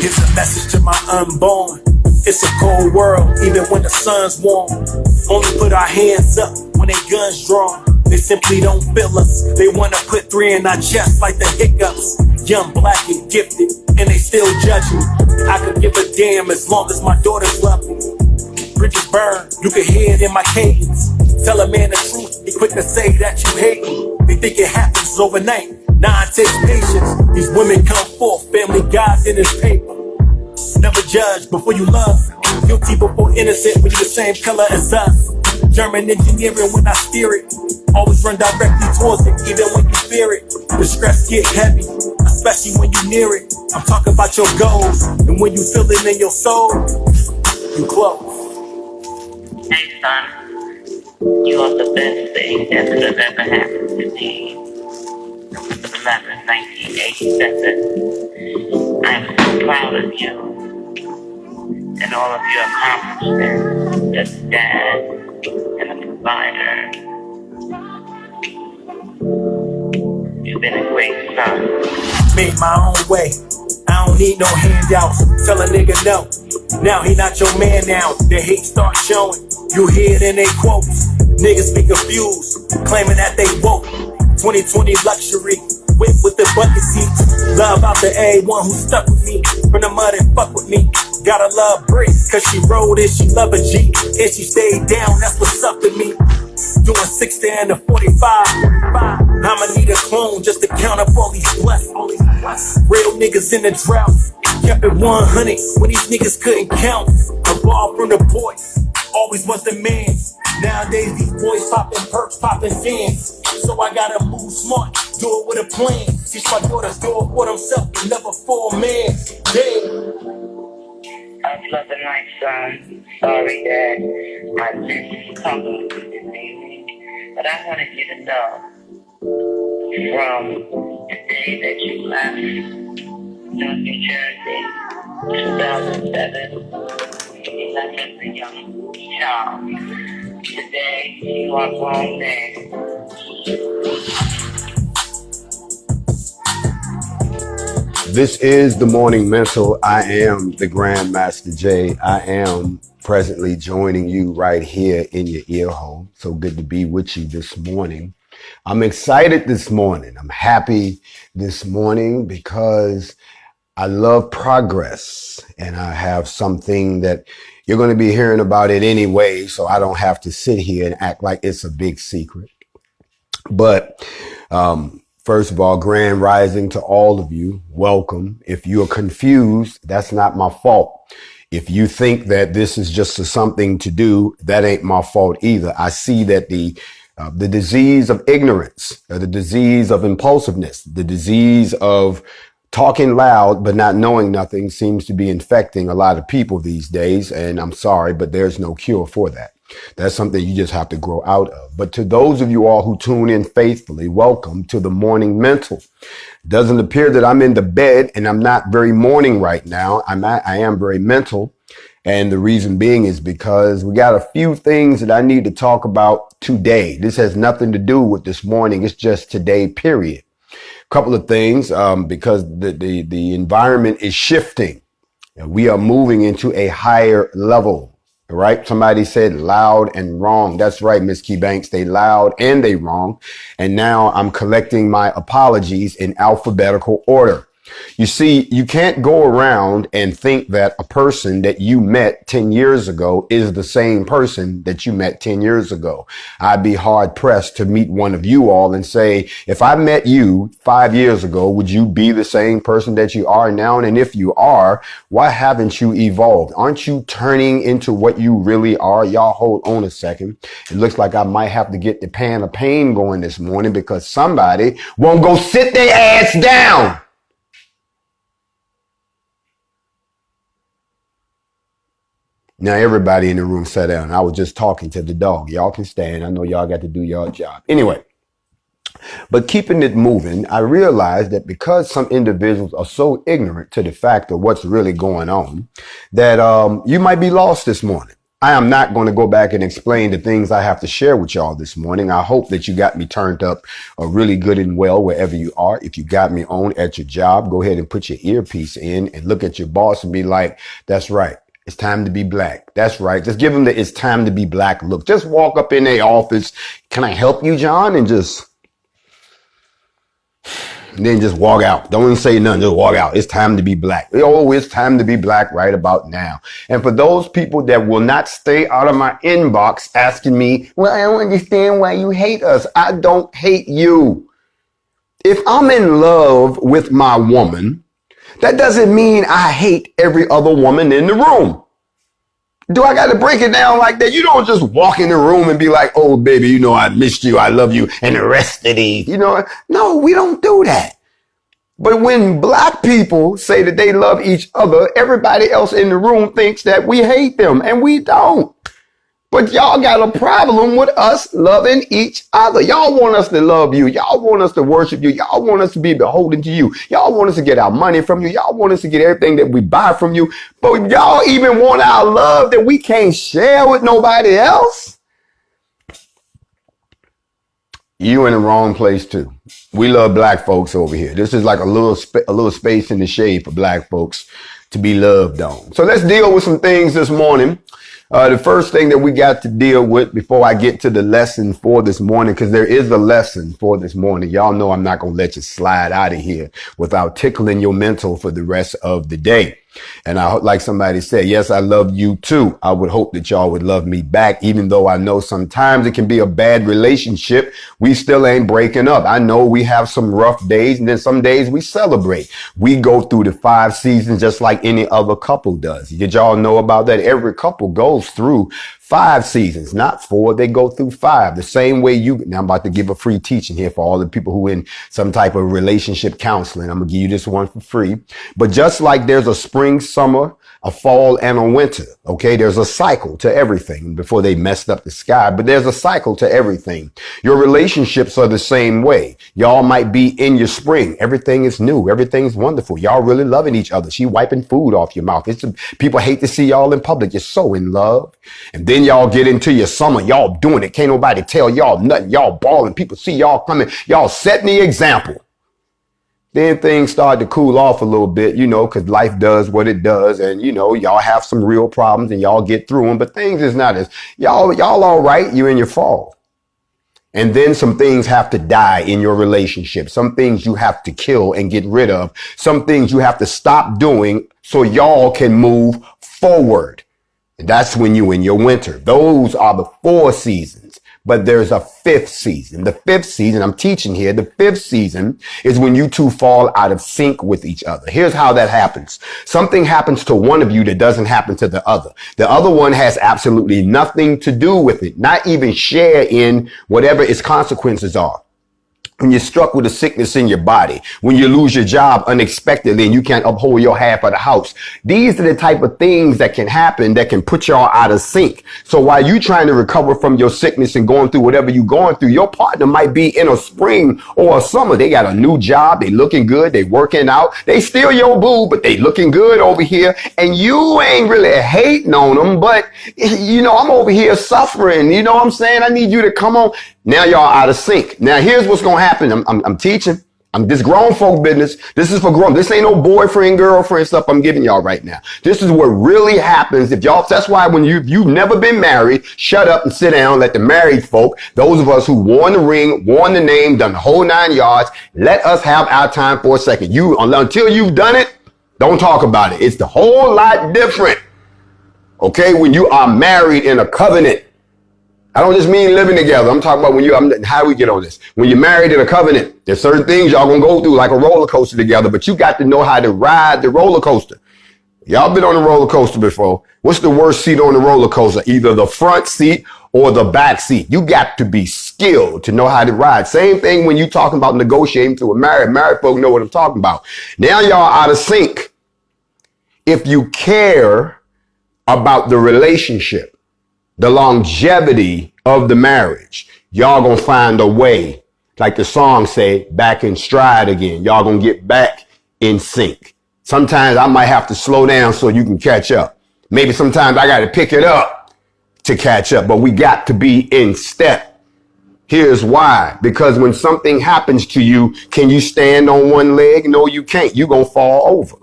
Here's a message to my unborn. It's a cold world, even when the sun's warm. Only put our hands up when they guns drawn. They simply don't feel us. They wanna put 3 in our chest like the hiccups. Young, black, and gifted, and they still judge me. I could give a damn as long as my daughters love me. Bridges burn, you can hear it in my cadence. Tell a man the truth, be quick to say that you hate me. They think it happens overnight. Nah, it takes patience. These women come forth, family guys in this paper. Never judge before you love. Guilty before innocent when you the same color as us. German engineering when I steer it. Always run directly towards it, even when you fear it. The stress get heavy, especially when you near it. I'm talking about your goals, and when you feel it in your soul, you close. Hey son, you are the best thing that could have ever happened to me. November 11th, 1987. I'm so proud of you and all of your accomplishments as a dad and a provider. You've been a great son. Made my own way. I don't need no handouts. Tell a nigga no. Now he not your man now. The hate start showing. You hear it in they quotes. Niggas be confused, claiming that they woke. 2020 luxury. Whip with the bucket seats. Love out to everyone who stuck with me. From the mud and fuck with me. Gotta love Brit, cause she rode it, she love a G. And she stayed down, that's what's up to me. Doing 60 and a 45. I'ma need a clone just to count up all these blessings. Real niggas in the drought. Kept it 100 when these niggas couldn't count. A ball from the boys, always was the man. Nowadays these boys popping perks, popping fans. So I gotta move smart, do it with a plan. Teach my daughters, do it for themselves, and never for a man. Damn. I'm loving my son. Sorry that my business company this evening, but I wanted you to know from the day that you left New Jersey, 2007, you left as a young child. Today, you are grown man. This is the Morning Mental. I am the Grandmaster Jay. I am presently joining you right here in your ear hole. So good to be with you this morning. I'm excited this morning. I'm happy this morning because I love progress, and I have something that you're going to be hearing about it anyway, so I don't have to sit here and act like it's a big secret. But first of all, grand rising to all of you. Welcome. If you're confused, that's not my fault. If you think that this is just something to do, that ain't my fault either. I see that the disease of ignorance, the disease of impulsiveness, the disease of talking loud but not knowing nothing seems to be infecting a lot of people these days. And I'm sorry, but there's no cure for that. That's something you just have to grow out of. But to those of you all who tune in faithfully, welcome to the Morning Mental. Doesn't appear that I'm in the bed, and I'm not very morning right now. I am very mental. And the reason being is because we got a few things that I need to talk about today. This has nothing to do with this morning. It's just today, period. Couple of things, because the environment is shifting. We are moving into a higher level. All right. Somebody said loud and wrong. That's right, Miss Key Banks. They loud and they wrong. And now I'm collecting my apologies in alphabetical order. You see, you can't go around and think that a person that you met 10 years ago is the same person that you met 10 years ago. I'd be hard pressed to meet one of you all and say, if I met you 5 years ago, would you be the same person that you are now? And if you are, why haven't you evolved? Aren't you turning into what you really are? Y'all hold on a second. It looks like I might have to get the pan of pain going this morning because somebody won't go sit their ass down. Now, everybody in the room sat down. I was just talking to the dog. Y'all can stand. I know y'all got to do your job. Anyway, but keeping it moving, I realized that because some individuals are so ignorant to the fact of what's really going on, that you might be lost this morning. I am not going to go back and explain the things I have to share with y'all this morning. I hope that you got me turned up really good and well wherever you are. If you got me on at your job, go ahead and put your earpiece in and look at your boss and be like, that's right. It's time to be black. That's right. Just give them the it's time to be black look. Just walk up in their office. Can I help you, John? And then just walk out. Don't even say nothing. Just walk out. It's time to be black. Oh, it's time to be black right about now. And for those people that will not stay out of my inbox asking me, well, I don't understand why you hate us. I don't hate you. If I'm in love with my woman, that doesn't mean I hate every other woman in the room. Do I got to break it down like that? You don't just walk in the room and be like, oh, baby, you know, I missed you. I love you. And the rest of these, no, we don't do that. But when black people say that they love each other, everybody else in the room thinks that we hate them, and we don't. But y'all got a problem with us loving each other. Y'all want us to love you. Y'all want us to worship you. Y'all want us to be beholden to you. Y'all want us to get our money from you. Y'all want us to get everything that we buy from you. But y'all even want our love that we can't share with nobody else. You in the wrong place too. We love black folks over here. This is like a little space in the shade for black folks to be loved on. So let's deal with some things this morning. The first thing that we got to deal with before I get to the lesson for this morning, because there is a lesson for this morning. Y'all know I'm not going to let you slide out of here without tickling your mental for the rest of the day. And I hope, like somebody said, yes, I love you too. I would hope that y'all would love me back, even though I know sometimes it can be a bad relationship. We still ain't breaking up. I know we have some rough days, and then some days we celebrate. We go through the 5 seasons just like any other couple does. Did y'all know about that? Every couple goes through 5 seasons, not 4. They go through 5. The same way now I'm about to give a free teaching here for all the people who in some type of relationship counseling. I'm going to give you this one for free. But just like there's a spring, summer, a fall, and a winter, okay, there's a cycle to everything before they messed up the sky, but there's a cycle to everything. Your relationships are the same way. Y'all might be in your spring. Everything is new. Everything's wonderful. Y'all really loving each other. She wiping food off your mouth. People hate to see y'all in public. You're so in love. And then y'all get into your summer. Y'all doing it. Can't nobody tell y'all nothing. Y'all balling. People see y'all coming. Y'all setting the example. Then things start to cool off a little bit, because life does what it does. And, y'all have some real problems and y'all get through them. But things is not as y'all all right. You're in your fall. And then some things have to die in your relationship. Some things you have to kill and get rid of. Some things you have to stop doing so y'all can move forward. And that's when you in your winter. Those are the 4 seasons. But there's a 5th season. The 5th season, I'm teaching here, the 5th season is when you two fall out of sync with each other. Here's how that happens. Something happens to one of you that doesn't happen to the other. The other one has absolutely nothing to do with it, not even share in whatever its consequences are. When you're struck with a sickness in your body, when you lose your job unexpectedly and you can't uphold your half of the house. These are the type of things that can happen that can put y'all out of sync. So while you trying to recover from your sickness and going through whatever you're going through, your partner might be in a spring or a summer. They got a new job. They looking good. They working out. They still your boo, but they looking good over here. And you ain't really hating on them. But, I'm over here suffering. You know what I'm saying? I need you to come on. Now y'all out of sync. Now here's what's going to happen. I'm teaching. This grown folk business. This is for grown. This ain't no boyfriend, girlfriend stuff I'm giving y'all right now. This is what really happens if y'all, that's why when you've never been married, shut up and sit down. Let the married folk, those of us who worn the ring, worn the name, done the whole 9 yards, let us have our time for a second. Until you've done it, don't talk about it. It's the whole lot different. Okay. When you are married in a covenant. I don't just mean living together. I'm talking about how do we get on this? When you're married in a covenant, there's certain things y'all gonna go through like a roller coaster together, but you got to know how to ride the roller coaster. Y'all been on a roller coaster before. What's the worst seat on the roller coaster? Either the front seat or the back seat. You got to be skilled to know how to ride. Same thing when you talking about negotiating to a married folk know what I'm talking about. Now y'all out of sync. If you care about the relationship, the longevity of the marriage, y'all gonna find a way, like the song say, back in stride again. Y'all gonna get back in sync. Sometimes I might have to slow down so you can catch up. Maybe sometimes I got to pick it up to catch up, but we got to be in step. Here's why. Because when something happens to you, can you stand on one leg? No, you can't. You're going to fall over.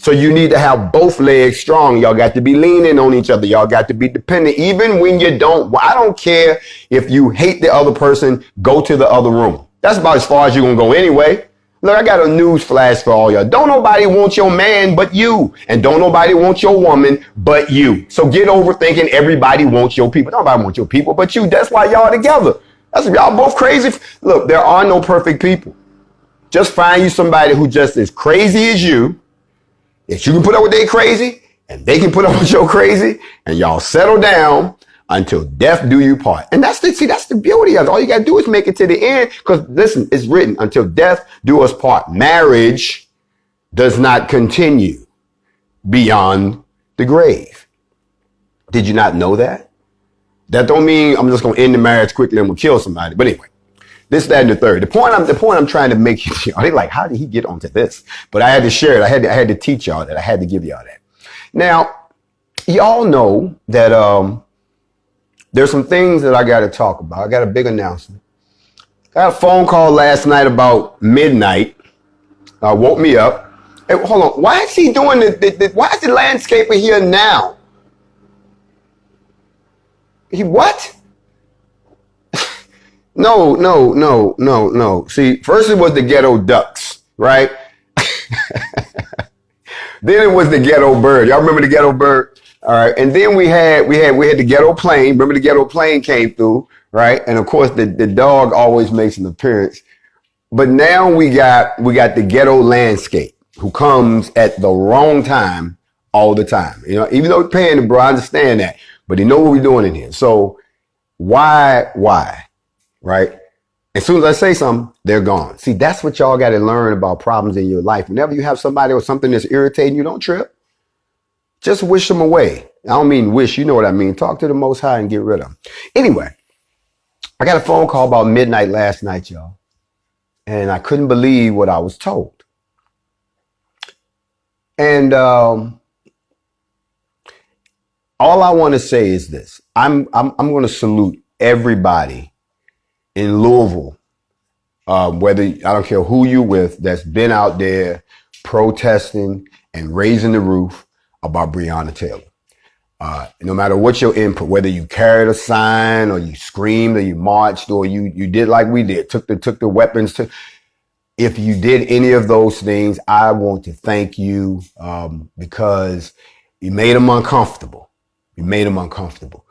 So you need to have both legs strong. Y'all got to be leaning on each other. Y'all got to be dependent. Even when you don't, I don't care if you hate the other person, go to the other room. That's about as far as you're going to go anyway. Look, I got a news flash for all y'all. Don't nobody want your man but you. And don't nobody want your woman but you. So get over thinking everybody wants your people. Nobody wants your people but you. That's why y'all together. That's y'all both crazy. Look, there are no perfect people. Just find you somebody who just as crazy as you. If you can put up with their crazy and they can put up with your crazy and y'all settle down until death do you part. And that's the beauty of it. All you got to do is make it to the end. Because listen, it's written until death do us part. Marriage does not continue beyond the grave. Did you not know that? That don't mean I'm just going to end the marriage quickly and I'm going to kill somebody. But anyway. This, that, and the third. The point I'm trying to make you, they like, how did he get onto this? But I had to share it. I had to teach y'all that. I had to give y'all that. Now, y'all know that there's some things that I got to talk about. I got a big announcement. I got a phone call last night about midnight. Woke me up. Hey, hold on. Why is he doing why is the landscaper here now? He what? No. See, first it was the ghetto ducks, right? Then it was the ghetto bird. Y'all remember the ghetto bird? All right. And then we had the ghetto plane. Remember the ghetto plane came through, right? And of course the dog always makes an appearance. But now we got the ghetto landscape who comes at the wrong time all the time. You know, even though we're paying him, bro, I understand that. But he know what we're doing in here. So why? Right? As soon as I say something, they're gone. See, that's what y'all got to learn about problems in your life. Whenever you have somebody or something that's irritating you, don't trip. Just wish them away. I don't mean wish, you know what I mean. Talk to the Most High and get rid of them. Anyway, I got a phone call about midnight last night, y'all. And I couldn't believe what I was told. And all I want to say is this. I'm going to salute everybody in Louisville, whether, I don't care who you with, that's been out there protesting and raising the roof about Breonna Taylor. No matter what your input, whether you carried a sign or you screamed or you marched or you did like we did, took the weapons to. If you did any of those things, I want to thank you because you made them uncomfortable. You made them uncomfortable.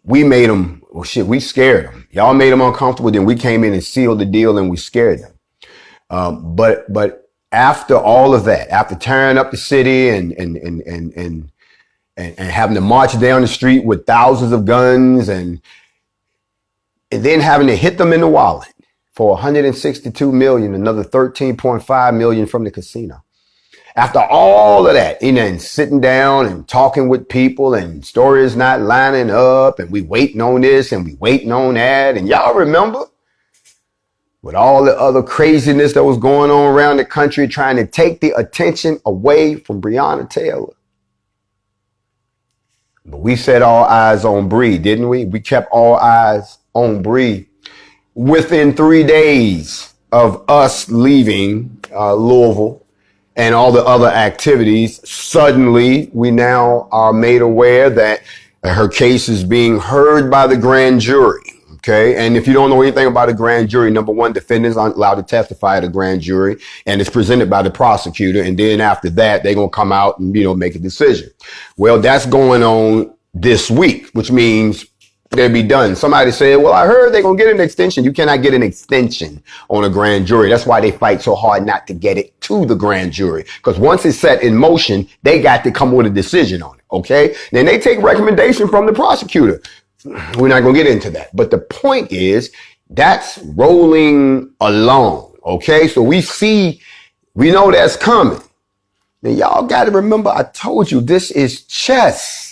We made them, well, shit, we scared them. Y'all made them uncomfortable. Then we came in and sealed the deal and we scared them. But after all of that, after tearing up the city and having to march down the street with thousands of guns and then having to hit them in the wallet for 162 million, another 13.5 million from the casino. After all of that, and sitting down and talking with people and stories not lining up and we waiting on this and we waiting on that. And y'all remember with all the other craziness that was going on around the country trying to take the attention away from Breonna Taylor. But we set all eyes on Bree, didn't we? We kept all eyes on Bree. Within 3 days of us leaving Louisville, and all the other activities, suddenly we now are made aware that her case is being heard by the grand jury. Okay. And if you don't know anything about a grand jury, number one, defendants aren't allowed to testify at a grand jury and it's presented by the prosecutor. And then after that, they're going to come out and, make a decision. Well, that's going on this week, which means they'll be done. Somebody said, well, I heard they're going to get an extension. You cannot get an extension on a grand jury. That's why they fight so hard not to get it to the grand jury. Because once it's set in motion, they got to come with a decision on it. Okay. Then they take recommendation from the prosecutor. We're not going to get into that. But the point is that's rolling along. Okay. So we know that's coming. Now y'all got to remember, I told you this is chess.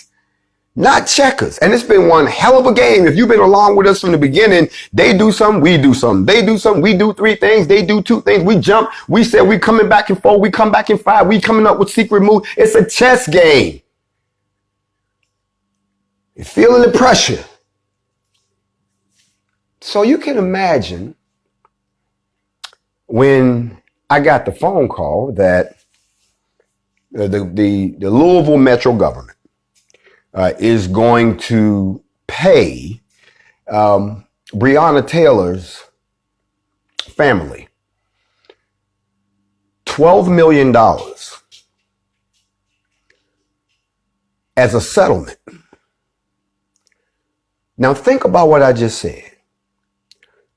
Not checkers. And it's been one hell of a game. If you've been along with us from the beginning, they do something, we do something. They do something, we do 3 things. They do 2 things. We jump. We said we coming back in 4. We come back in 5. We coming up with secret moves. It's a chess game. You're feeling the pressure. So you can imagine when I got the phone call that the Louisville Metro government is going to pay Breonna Taylor's family $12 million as a settlement. Now think about what I just said.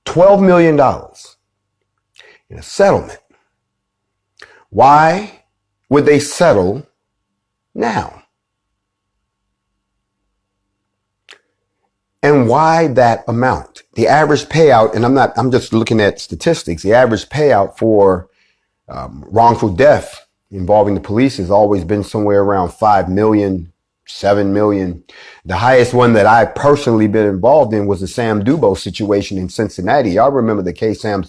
$12 million in a settlement. Why would they settle now? And why that amount? The average payout, and I'm just looking at statistics, the average payout for wrongful death involving the police has always been somewhere around 5 million, 7 million. The highest one that I personally been involved in was the Sam Dubose situation in Cincinnati. Y'all remember the case. Sam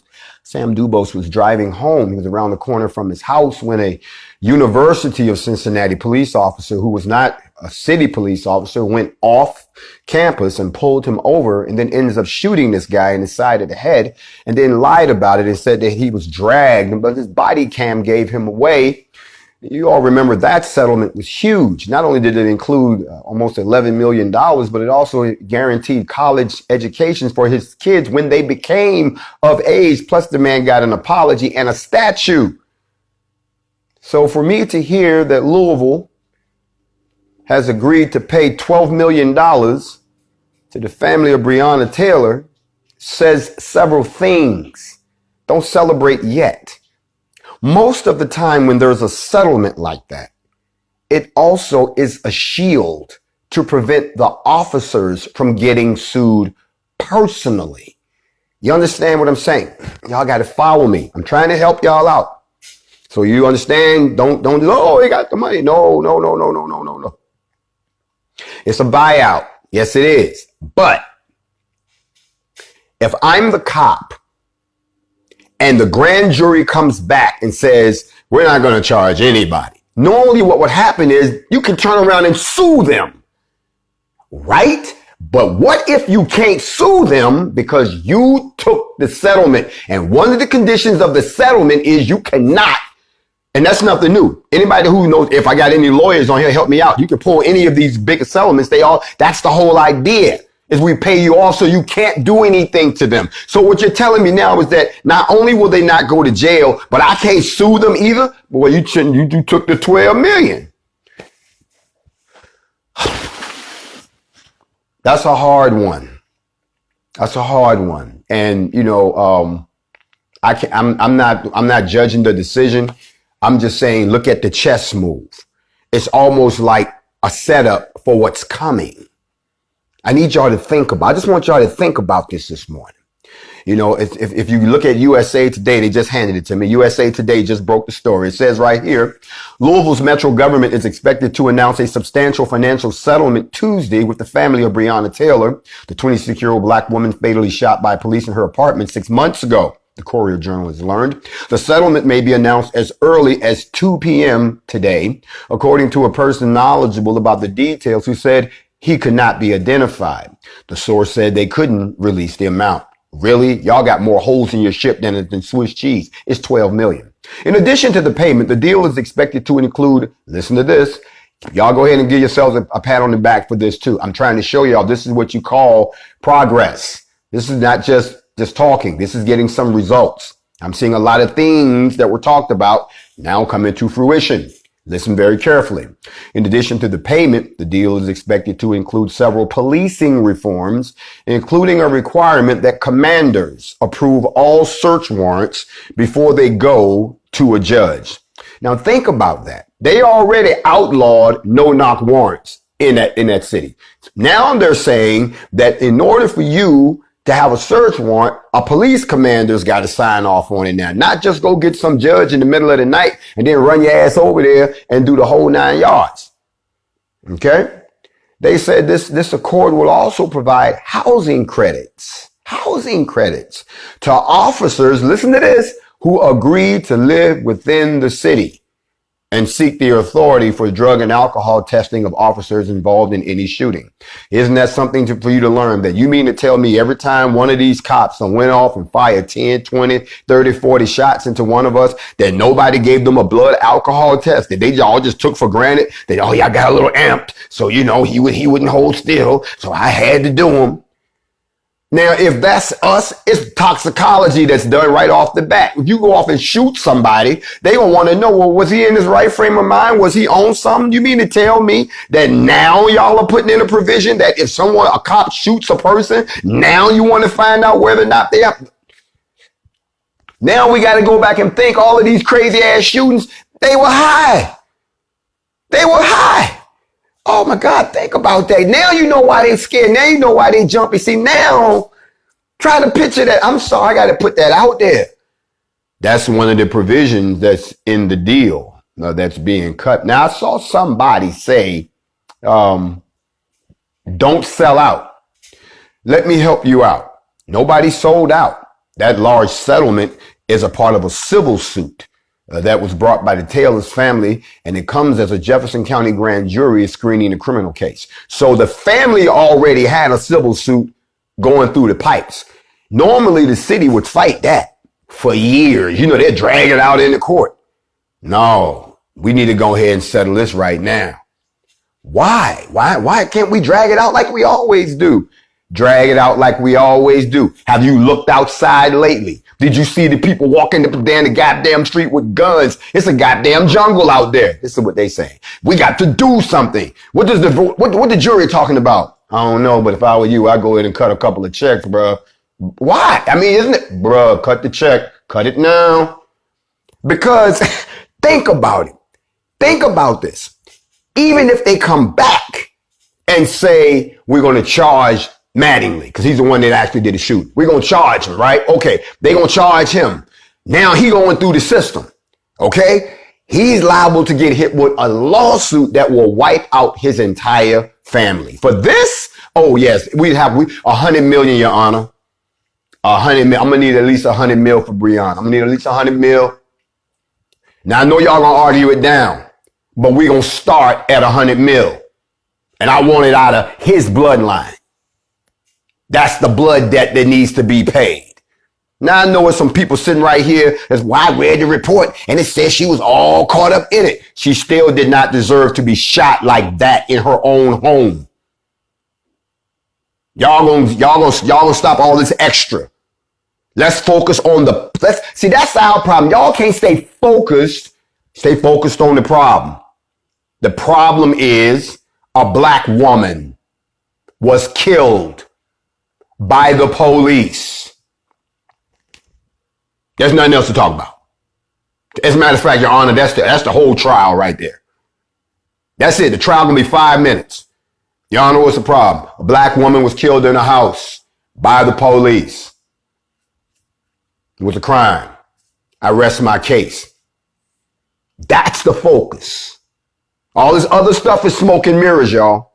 Dubose was driving home. He was around the corner from his house when a University of Cincinnati police officer, who was not a city police officer, went off campus and pulled him over, and then ends up shooting this guy in the side of the head, and then lied about it and said that he was dragged, but his body cam gave him away. You all remember that settlement was huge. Not only did it include almost $11 million, but it also guaranteed college educations for his kids when they became of age. Plus the man got an apology and a statue. So for me to hear that Louisville has agreed to pay $12 million to the family of Breonna Taylor says several things. Don't celebrate yet. Most of the time when there's a settlement like that, it also is a shield to prevent the officers from getting sued personally. You understand what I'm saying? Y'all got to follow me. I'm trying to help y'all out. So you understand? Don't oh, he got the money. No. It's a buyout. Yes, it is. But if I'm the cop and the grand jury comes back and says, we're not going to charge anybody, normally what would happen is you can turn around and sue them, right? But what if you can't sue them because you took the settlement? And one of the conditions of the settlement is you cannot, and that's nothing new. Anybody who knows, if I got any lawyers on here, help me out. You can pull any of these big settlements. That's the whole idea. Is we pay you off so you can't do anything to them. So what you're telling me now is that not only will they not go to jail, but I can't sue them either? Well, you took the 12 million. That's a hard one. That's a hard one. And you know, I'm not judging the decision. I'm just saying, look at the chess move. It's almost like a setup for what's coming. I need y'all to think about, I just want y'all to think about this morning. You know, if you look at USA Today, they just handed it to me. USA Today just broke the story. It says right here, Louisville's Metro government is expected to announce a substantial financial settlement Tuesday with the family of Breonna Taylor, the 26-year-old black woman fatally shot by police in her apartment 6 months ago. The Courier Journal has learned. The settlement may be announced as early as 2 p.m. today, according to a person knowledgeable about the details who said he could not be identified. The source said they couldn't release the amount. Really? Y'all got more holes in your ship than Swiss cheese. It's 12 million. In addition to the payment, the deal is expected to include, listen to this, y'all go ahead and give yourselves a pat on the back for this too. I'm trying to show y'all this is what you call progress. This is not just talking. This is getting some results. I'm seeing a lot of things that were talked about now coming to fruition. Listen very carefully. In addition to the payment, the deal is expected to include several policing reforms, including a requirement that commanders approve all search warrants before they go to a judge. Now think about that. They already outlawed no-knock warrants in that city. Now they're saying that in order for you to have a search warrant, a police commander's got to sign off on it now. Not just go get some judge in the middle of the night and then run your ass over there and do the whole 9 yards. Okay? They said this accord will also provide housing credits to officers, listen to this, who agreed to live within the city. and seek the authority for drug and alcohol testing of officers involved in any shooting. Isn't that something for you to learn? That you mean to tell me every time one of these cops went off and fired 10, 20, 30, 40 shots into one of us, that nobody gave them a blood alcohol test, that they all just took for granted that, oh yeah, I got a little amped. So, you know, he wouldn't hold still. So I had to do him. Now, if that's us, it's toxicology that's done right off the bat. If you go off and shoot somebody, they gonna want to know, well, was he in his right frame of mind? Was he on something? You mean to tell me that now y'all are putting in a provision that if a cop shoots a person, now you want to find out whether or not they have. Now we got to go back and think all of these crazy ass shootings, they were high. They were high. Oh my God, think about that. Now you know why they scared. Now you know why they jumpy. See, now try to picture that. I'm sorry, I got to put that out there. That's one of the provisions that's in the deal that's being cut. Now I saw somebody say, don't sell out. Let me help you out. Nobody sold out. That large settlement is a part of a civil suit that was brought by the Taylor's family, and it comes as a Jefferson County grand jury is screening a criminal case. So the family already had a civil suit going through the pipes. Normally the city would fight that for years. You know, they'd drag it out in the court. No, we need to go ahead and settle this right now. Why? Why can't we drag it out like we always do? Drag it out like we always do. Have you looked outside lately? Did you see the people walking up and down the goddamn street with guns? It's a goddamn jungle out there. This is what they say. We got to do something. What the jury talking about? I don't know, but if I were you, I'd go ahead and cut a couple of checks, bro. Why? I mean, isn't it, bro? Cut the check. Cut it now. Because think about it. Think about this. Even if they come back and say we're going to charge Mattingly, because he's the one that actually did the shoot. We're going to charge him, right? Okay, they're going to charge him. Now he going through the system, okay? He's liable to get hit with a lawsuit that will wipe out his entire family. For this, oh yes, we 100 million, Your Honor. 100 mil. I'm going to need at least 100 mil for Breonna. I'm going to need at least 100 mil. Now I know y'all going to argue it down, but we're going to start at 100 mil. And I want it out of his bloodline. That's the blood debt that needs to be paid. Now I know there's some people sitting right here. That's why I read the report and it says she was all caught up in it. She still did not deserve to be shot like that in her own home. Y'all gonna stop all this extra. Let's focus on see, that's our problem. Y'all can't stay focused on the problem. The problem is a black woman was killed by the police. There's nothing else to talk about. As a matter of fact, Your Honor, that's the whole trial right there. That's it. The trial gonna be 5 minutes. Your Honor, what's the problem? A black woman was killed in a house by the police. It was a crime. I rest my case. That's the focus. All this other stuff is smoke and mirrors, y'all.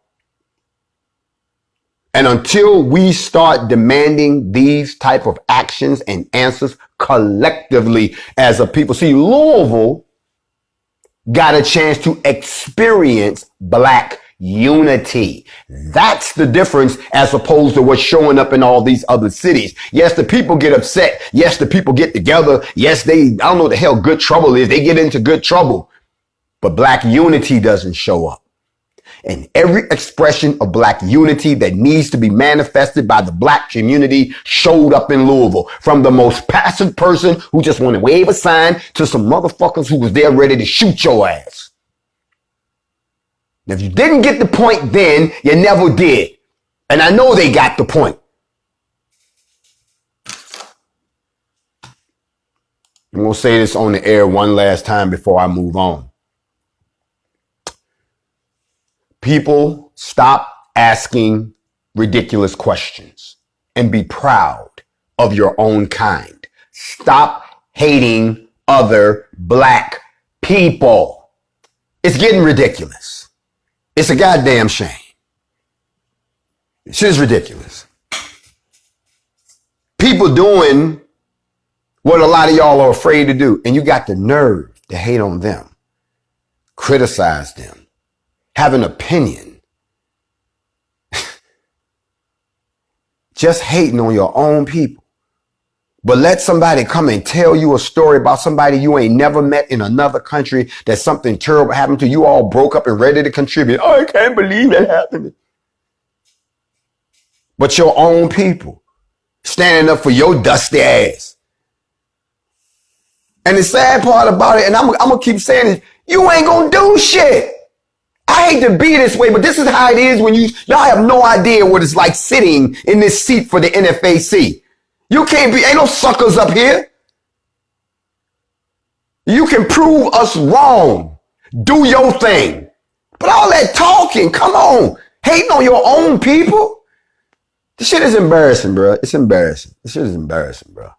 And until we start demanding these type of actions and answers collectively as a people. See, Louisville got a chance to experience black unity. That's the difference as opposed to what's showing up in all these other cities. Yes, the people get upset. Yes, the people get together. Yes, I don't know what the hell good trouble is. They get into good trouble. But black unity doesn't show up. And every expression of black unity that needs to be manifested by the black community showed up in Louisville. From the most passive person who just want to wave a sign to some motherfuckers who was there ready to shoot your ass. Now, if you didn't get the point then, you never did. And I know they got the point. I'm going to say this on the air one last time before I move on. People, stop asking ridiculous questions and be proud of your own kind. Stop hating other black people. It's getting ridiculous. It's a goddamn shame. This is ridiculous. People doing what a lot of y'all are afraid to do, and you got the nerve to hate on them. criticize them, have an opinion, just hating on your own people. But let somebody come and tell you a story about somebody you ain't never met in another country that something terrible happened to. You all broke up and ready to contribute. Oh, I can't believe that happened. But your own people standing up for your dusty ass. And the sad part about it, and I'm going to keep saying it, you ain't going to do shit. I hate to be this way, but this is how it is when y'all have no idea what it's like sitting in this seat for the NFAC. You can't be, ain't no suckers up here. You can prove us wrong. Do your thing. But all that talking, come on, hating on your own people. This shit is embarrassing, bro. It's embarrassing. This shit is embarrassing, bro.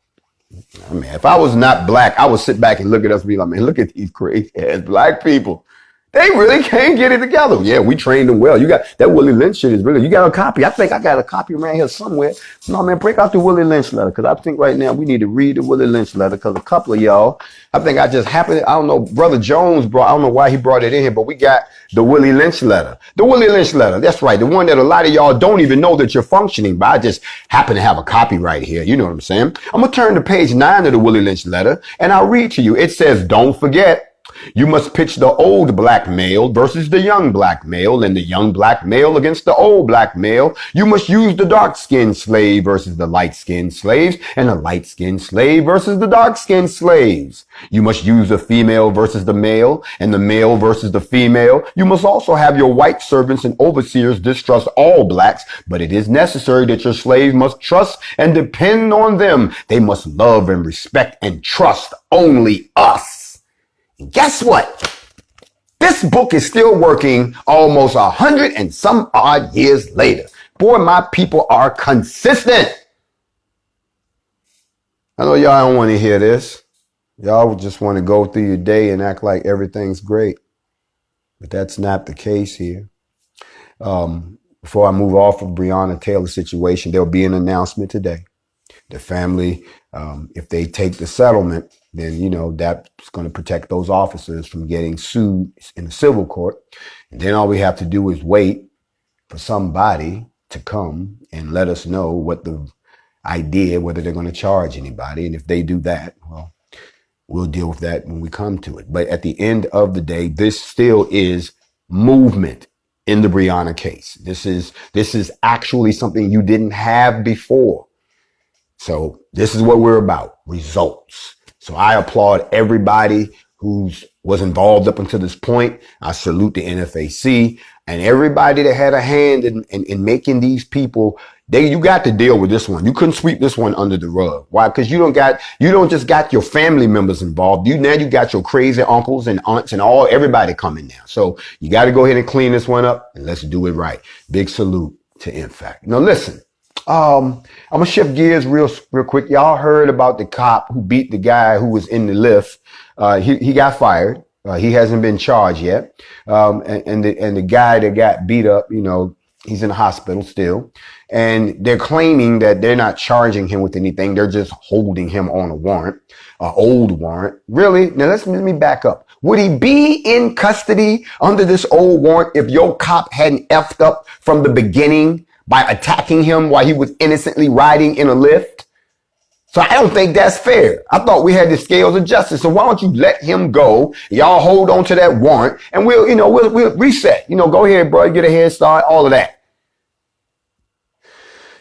I mean, if I was not black, I would sit back and look at us and be like, man, look at these crazy ass black people. They really can't get it together. Yeah, we trained them well. You got that Willie Lynch shit is really, you got a copy. I think I got a copy around here somewhere. No, man, break out the Willie Lynch letter. Cause I think right now we need to read the Willie Lynch letter. Cause a couple of y'all, I think I just happened, I don't know, Brother Jones I don't know why he brought it in here, but we got the Willie Lynch letter. The Willie Lynch letter. That's right. The one that a lot of y'all don't even know that you're functioning, but I just happen to have a copy right here. You know what I'm saying? I'm going to turn to page 9 of the Willie Lynch letter and I'll read to you. It says, don't forget, you must pitch the old black male versus the young black male and the young black male against the old black male. You must use the dark-skinned slave versus the light-skinned slaves and the light-skinned slave versus the dark-skinned slaves. You must use the female versus the male and the male versus the female. You must also have your white servants and overseers distrust all blacks, but it is necessary that your slaves must trust and depend on them. They must love and respect and trust only us. And guess what? This book is still working almost 100 and some odd years later. Boy, my people are consistent. I know y'all don't want to hear this. Y'all just want to go through your day and act like everything's great. But that's not the case here. Before I move off of Breonna Taylor situation, there'll be an announcement today. The family, if they take the settlement, then, you know, that's going to protect those officers from getting sued in the civil court. And then all we have to do is wait for somebody to come and let us know what the idea, whether they're going to charge anybody. And if they do that, well, we'll deal with that when we come to it. But at the end of the day, this still is movement in the Breonna case. This is actually something you didn't have before. So this is what we're about, results. So I applaud everybody who was involved up until this point. I salute the NFAC and everybody that had a hand in making these people, you got to deal with this one. You couldn't sweep this one under the rug. Why? Because you don't just got your family members involved. Now you got your crazy uncles and aunts and everybody coming now. So you got to go ahead and clean this one up and let's do it right. Big salute to NFAC. Now listen. I'm gonna shift gears real quick. Y'all heard about the cop who beat the guy who was in the lift. He got fired. He hasn't been charged yet. And the guy that got beat up, you know, he's in the hospital still. And they're claiming that they're not charging him with anything. They're just holding him on a warrant, an old warrant. Really? Now let me back up. Would he be in custody under this old warrant if your cop hadn't effed up from the beginning by attacking him while he was innocently riding in a lift? So I don't think that's fair. I thought we had the scales of justice. So why don't you let him go? Y'all hold on to that warrant and we'll reset. Go ahead, bro, get a head start, all of that.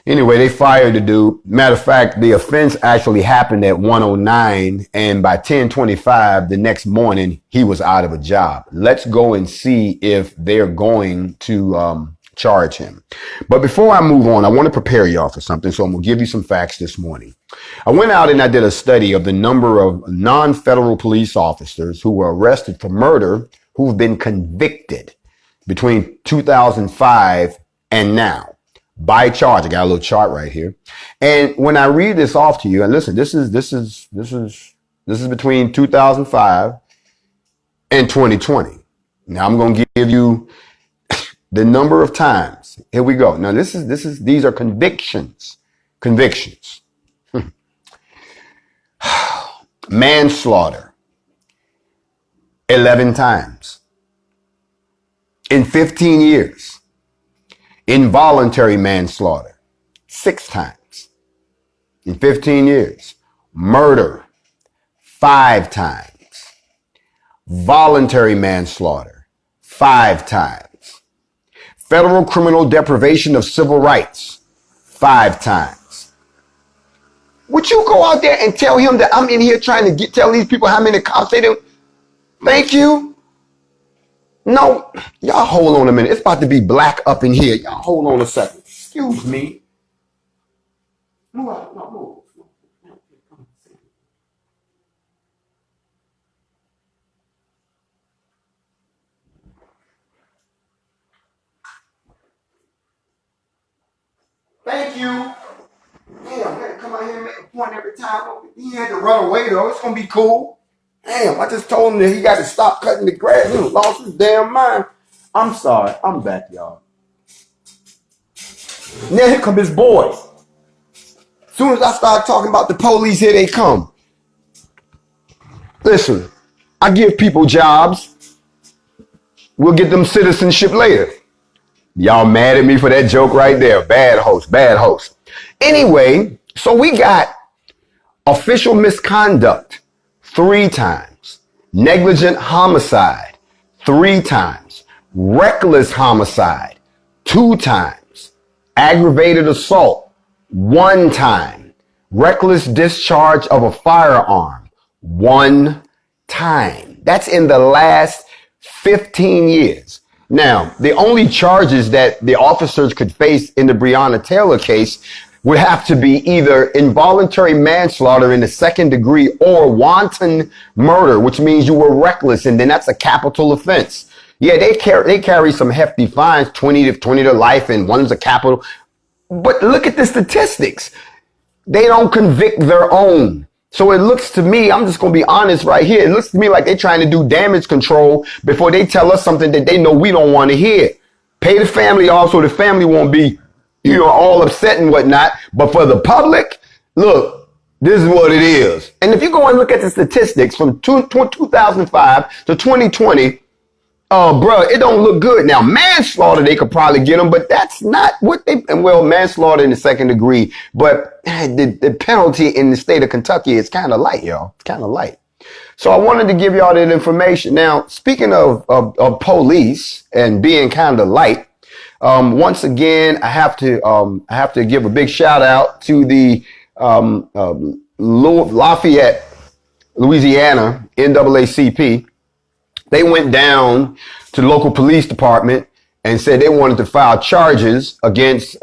Anyway, they fired the dude. Matter of fact, the offense actually happened at 1:09, and by 10:25 the next morning, he was out of a job. Let's go and see if they're going to charge him. But before I move on, I want to prepare y'all for something. So I'm going to give you some facts this morning. I went out and I did a study of the number of non-federal police officers who were arrested for murder who've been convicted between 2005 and now. By charge. I got a little chart right here. And when I read this off to you, and listen, this is between 2005 and 2020. Now I'm going to give you the number of times. Here we go. Now these are convictions. Convictions. Manslaughter. 11 times. In 15 years. Involuntary manslaughter, 6 times. In 15 years. Murder, 5 times. Voluntary manslaughter, 5 times. Federal criminal deprivation of civil rights, 5 times. Would you go out there and tell him that I'm in here trying to tell these people how many cops they do? Thank you. No, y'all hold on a minute. It's about to be black up in here. Y'all hold on a second. Excuse me. Move out. No, move. Thank you. Damn, I gotta come out here and make a point every time. He had to run away though. It's gonna be cool. Damn, I just told him that he got to stop cutting the grass. He lost his damn mind. I'm sorry. I'm back, y'all. Now here come his boys. As soon as I start talking about the police, here they come. Listen, I give people jobs. We'll get them citizenship later. Y'all mad at me for that joke right there. Bad host, bad host. Anyway, so we got official misconduct 3 times. Negligent homicide 3 times. Reckless homicide 2 times. Aggravated assault 1 time. Reckless discharge of a firearm 1 time. That's in the last 15 years. Now, the only charges that the officers could face in the Breonna Taylor case would have to be either involuntary manslaughter in the 2nd degree or wanton murder, which means you were reckless, and then that's a capital offense. Yeah, they carry some hefty fines, 20 to life, and one's a capital. But look at the statistics. They don't convict their own. So it looks to me, I'm just going to be honest right here. It looks to me like they're trying to do damage control before they tell us something that they know we don't want to hear. Pay the family off so the family won't be, all upset and whatnot. But for the public, look, this is what it is. And if you go and look at the statistics from 2005 to 2020, it don't look good. Now, manslaughter, they could probably get them, but that's not what manslaughter in the 2nd degree. But the penalty in the state of Kentucky is kind of light, y'all. It's kind of light. So I wanted to give y'all that information. Now, speaking of police and being kind of light, once again, I have to give a big shout out to the Lafayette, Louisiana NAACP. They went down to the local police department and said they wanted to file charges against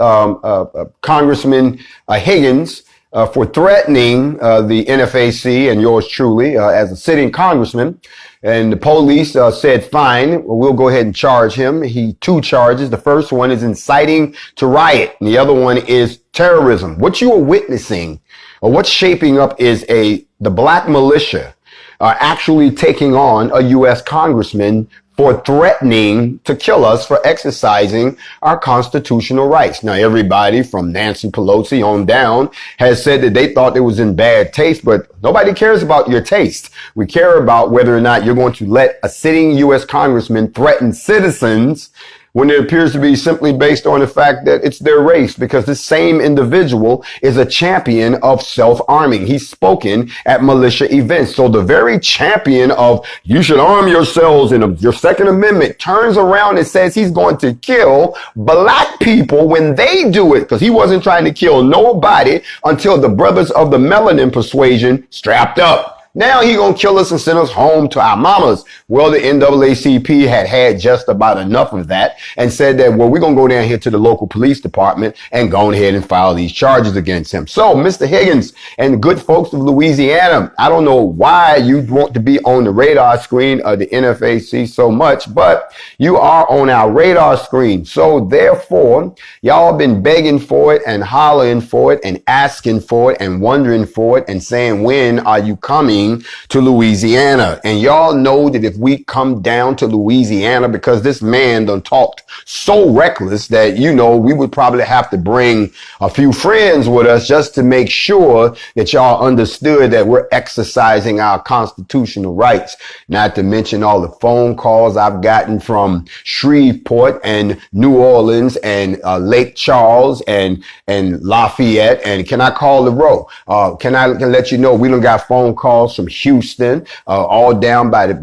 Congressman Higgins for threatening the NFAC and yours truly as a sitting congressman. And the police said, fine, we'll go ahead and charge him. 2 charges. The first one is inciting to riot, and the other one is terrorism. What you are witnessing, or what's shaping up, is the black militia are actually taking on a U.S. congressman for threatening to kill us for exercising our constitutional rights. Now, everybody from Nancy Pelosi on down has said that they thought it was in bad taste, but nobody cares about your taste. We care about whether or not you're going to let a sitting U.S. congressman threaten citizens when it appears to be simply based on the fact that it's their race, because this same individual is a champion of self-arming. He's spoken at militia events. So the very champion of you should arm yourselves in your Second Amendment turns around and says he's going to kill black people when they do it, because he wasn't trying to kill nobody until the brothers of the melanin persuasion strapped up. Now he gonna kill us and send us home to our mamas. Well, the NAACP had just about enough of that and said that, well, we're gonna go down here to the local police department and go ahead and file these charges against him. So, Mr. Higgins and the good folks of Louisiana, I don't know why you want to be on the radar screen of the NFAC so much, but you are on our radar screen. So therefore, y'all been begging for it and hollering for it and asking for it and wondering for it and saying, when are you coming coming to Louisiana. And y'all know that if we come down to Louisiana, because this man done talked so reckless that, you know, we would probably have to bring a few friends with us just to make sure that y'all understood that we're exercising our constitutional rights. Not to mention all the phone calls I've gotten from Shreveport and New Orleans and Lake Charles and Lafayette, and can I call the row? Can let you know we done got phone calls from Houston, all down by the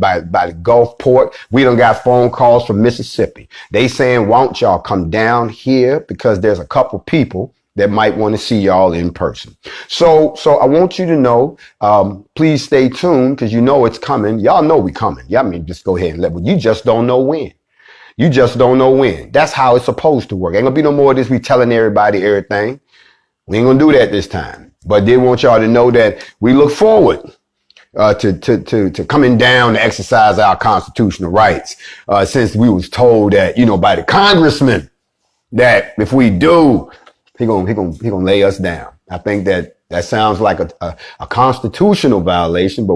Gulfport. We done got phone calls from Mississippi. They saying, won't y'all come down here because there's a couple people that might want to see y'all in person. So I want you to know, please stay tuned because you know it's coming. Y'all know we coming. Yeah, I mean, just go ahead and let, but you just don't know when. You just don't know when. That's how it's supposed to work. Ain't gonna be no more of this. We telling everybody everything. We ain't gonna do that this time. But did want y'all to know that we look forward to coming down to exercise our constitutional rights. Since we was told that, you know, by the congressman that if we do, he gonna lay us down. I think that sounds like a constitutional violation, but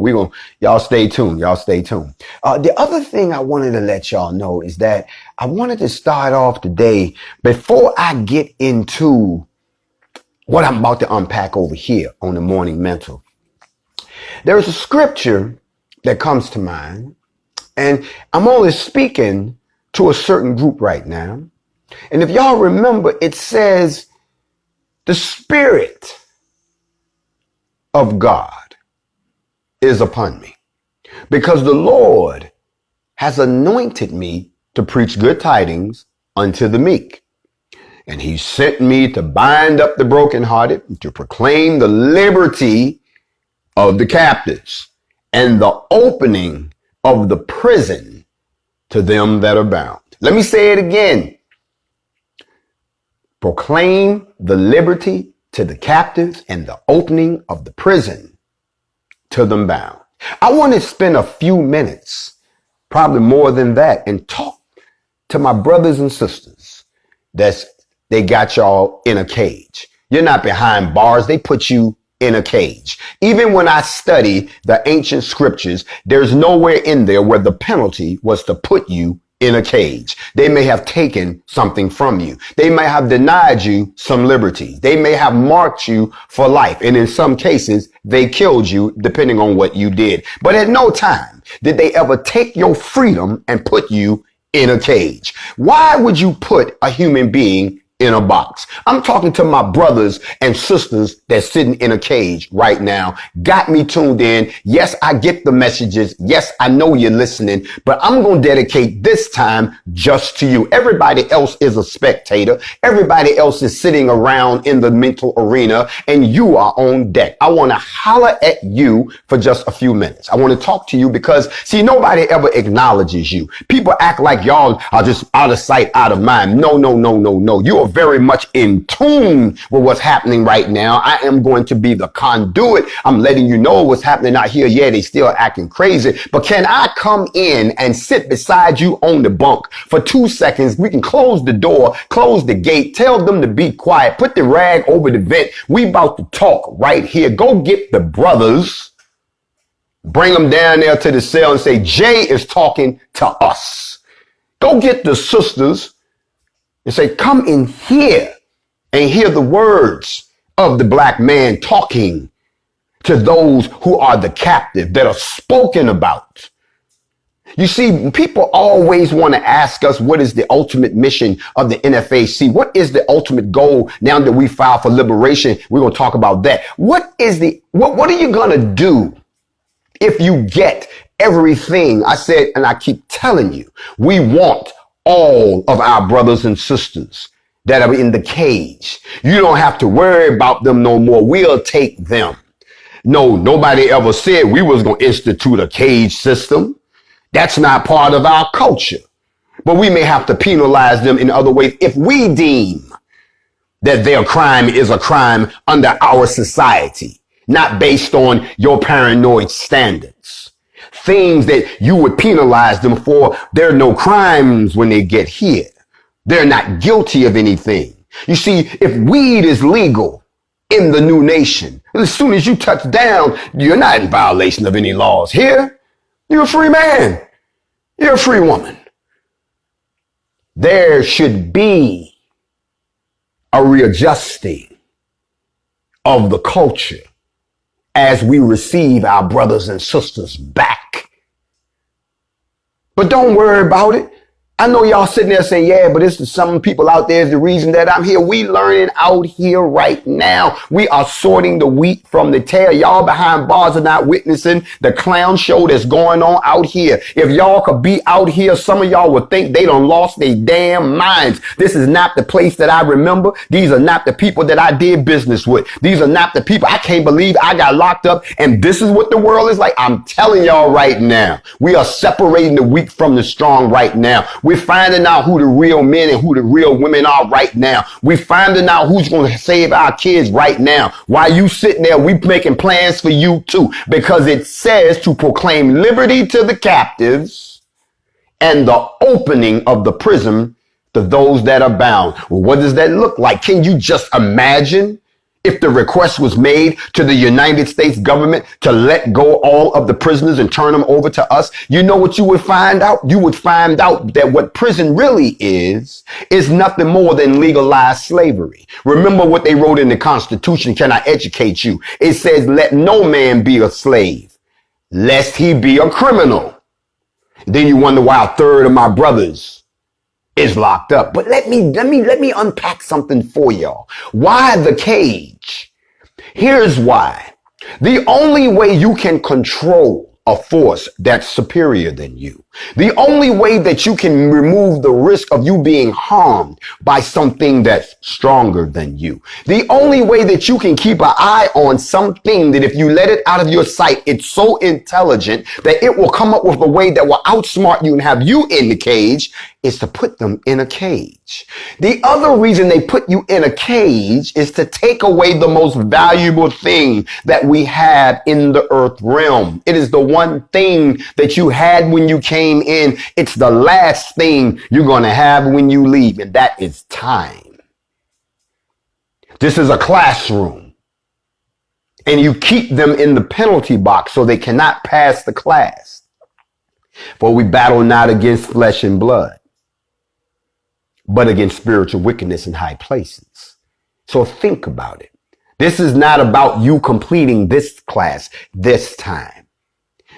y'all stay tuned. Y'all stay tuned. The other thing I wanted to let y'all know is that I wanted to start off today before I get into what I'm about to unpack over here on the Morning Mental. There's a scripture that comes to mind, and I'm only speaking to a certain group right now. And if y'all remember, it says, the Spirit of God is upon me, because the Lord has anointed me to preach good tidings unto the meek. And he sent me to bind up the brokenhearted, to proclaim the liberty of the captives and the opening of the prison to them that are bound. Let me say it again. Proclaim the liberty to the captives and the opening of the prison to them bound. I want to spend a few minutes, probably more than that, and talk to my brothers and sisters they got y'all in a cage. You're not behind bars. They put you in a cage. Even when I study the ancient scriptures, there's nowhere in there where the penalty was to put you in a cage. They may have taken something from you. They may have denied you some liberty. They may have marked you for life. And in some cases, they killed you depending on what you did. But at no time did they ever take your freedom and put you in a cage. Why would you put a human being in a box? I'm talking to my brothers and sisters that's sitting in a cage right now. Got me tuned in. Yes, I get the messages. Yes, I know you're listening, but I'm going to dedicate this time just to you. Everybody else is a spectator. Everybody else is sitting around in the mental arena, and you are on deck. I want to holler at you for just a few minutes. I want to talk to you because, see, nobody ever acknowledges you. People act like y'all are just out of sight, out of mind. No. You are very much in tune with what's happening right now. I am going to be the conduit. I'm letting you know what's happening out here. Yeah, they still acting crazy, but can I come in and sit beside you on the bunk for 2 seconds? We can close the door, close the gate, tell them to be quiet, put the rag over the vent. We about to talk right here. Go get the brothers, bring them down there to the cell and say, Jay is talking to us. Go get the sisters and say, come in here and hear the words of the black man talking to those who are the captive that are spoken about. You see, people always want to ask us, what is the ultimate mission of the NFAC? What is the ultimate goal now that we filed for liberation? We're going to talk about that. What are you going to do if you get everything I said? And I keep telling you, we want all of our brothers and sisters that are in the cage. You don't have to worry about them no more. We'll take them. No, nobody ever said we was going to institute a cage system. That's not part of our culture. But we may have to penalize them in other ways if we deem that their crime is a crime under our society, not based on your paranoid standards. Things that you would penalize them for, there are no crimes when they get here. They're not guilty of anything. You see, if weed is legal in the new nation. As soon as you touch down, you're not in violation of any laws here. You're a free man. You're a free woman. There should be a readjusting of the culture as we receive our brothers and sisters back. But don't worry about it. I know y'all sitting there saying, yeah, but it's some people out there is the reason that I'm here. We learning out here right now. We are sorting the wheat from the tare. Y'all behind bars are not witnessing the clown show that's going on out here. If y'all could be out here, some of y'all would think they done lost their damn minds. This is not the place that I remember. These are not the people that I did business with. These are not the people. I can't believe I got locked up and this is what the world is like. I'm telling y'all right now, we are separating the weak from the strong right now. We're finding out who the real men and who the real women are right now. We're finding out who's going to save our kids right now. While you sitting there, we making plans for you too, because it says to proclaim liberty to the captives and the opening of the prison to those that are bound. Well, what does that look like? Can you just imagine if the request was made to the United States government to let go all of the prisoners and turn them over to us? You know what you would find out? You would find out that what prison really is nothing more than legalized slavery. Remember what they wrote in the Constitution. Can I educate you? It says, let no man be a slave, lest he be a criminal. Then you wonder why a third of my brothers is locked up. But let me unpack something for y'all. Why the cage? Here's why. The only way you can control a force that's superior than you, the only way that you can remove the risk of you being harmed by something that's stronger than you, the only way that you can keep an eye on something that if you let it out of your sight, it's so intelligent that it will come up with a way that will outsmart you and have you in the cage, is to put them in a cage. The other reason they put you in a cage is to take away the most valuable thing that we have in the earth realm. It is the one thing that you had when you came in. It's the last thing you're going to have when you leave, and that is time. This is a classroom, and you keep them in the penalty box so they cannot pass the class. For we battle not against flesh and blood, but against spiritual wickedness in high places. So think about it. This is not about you completing this class this time.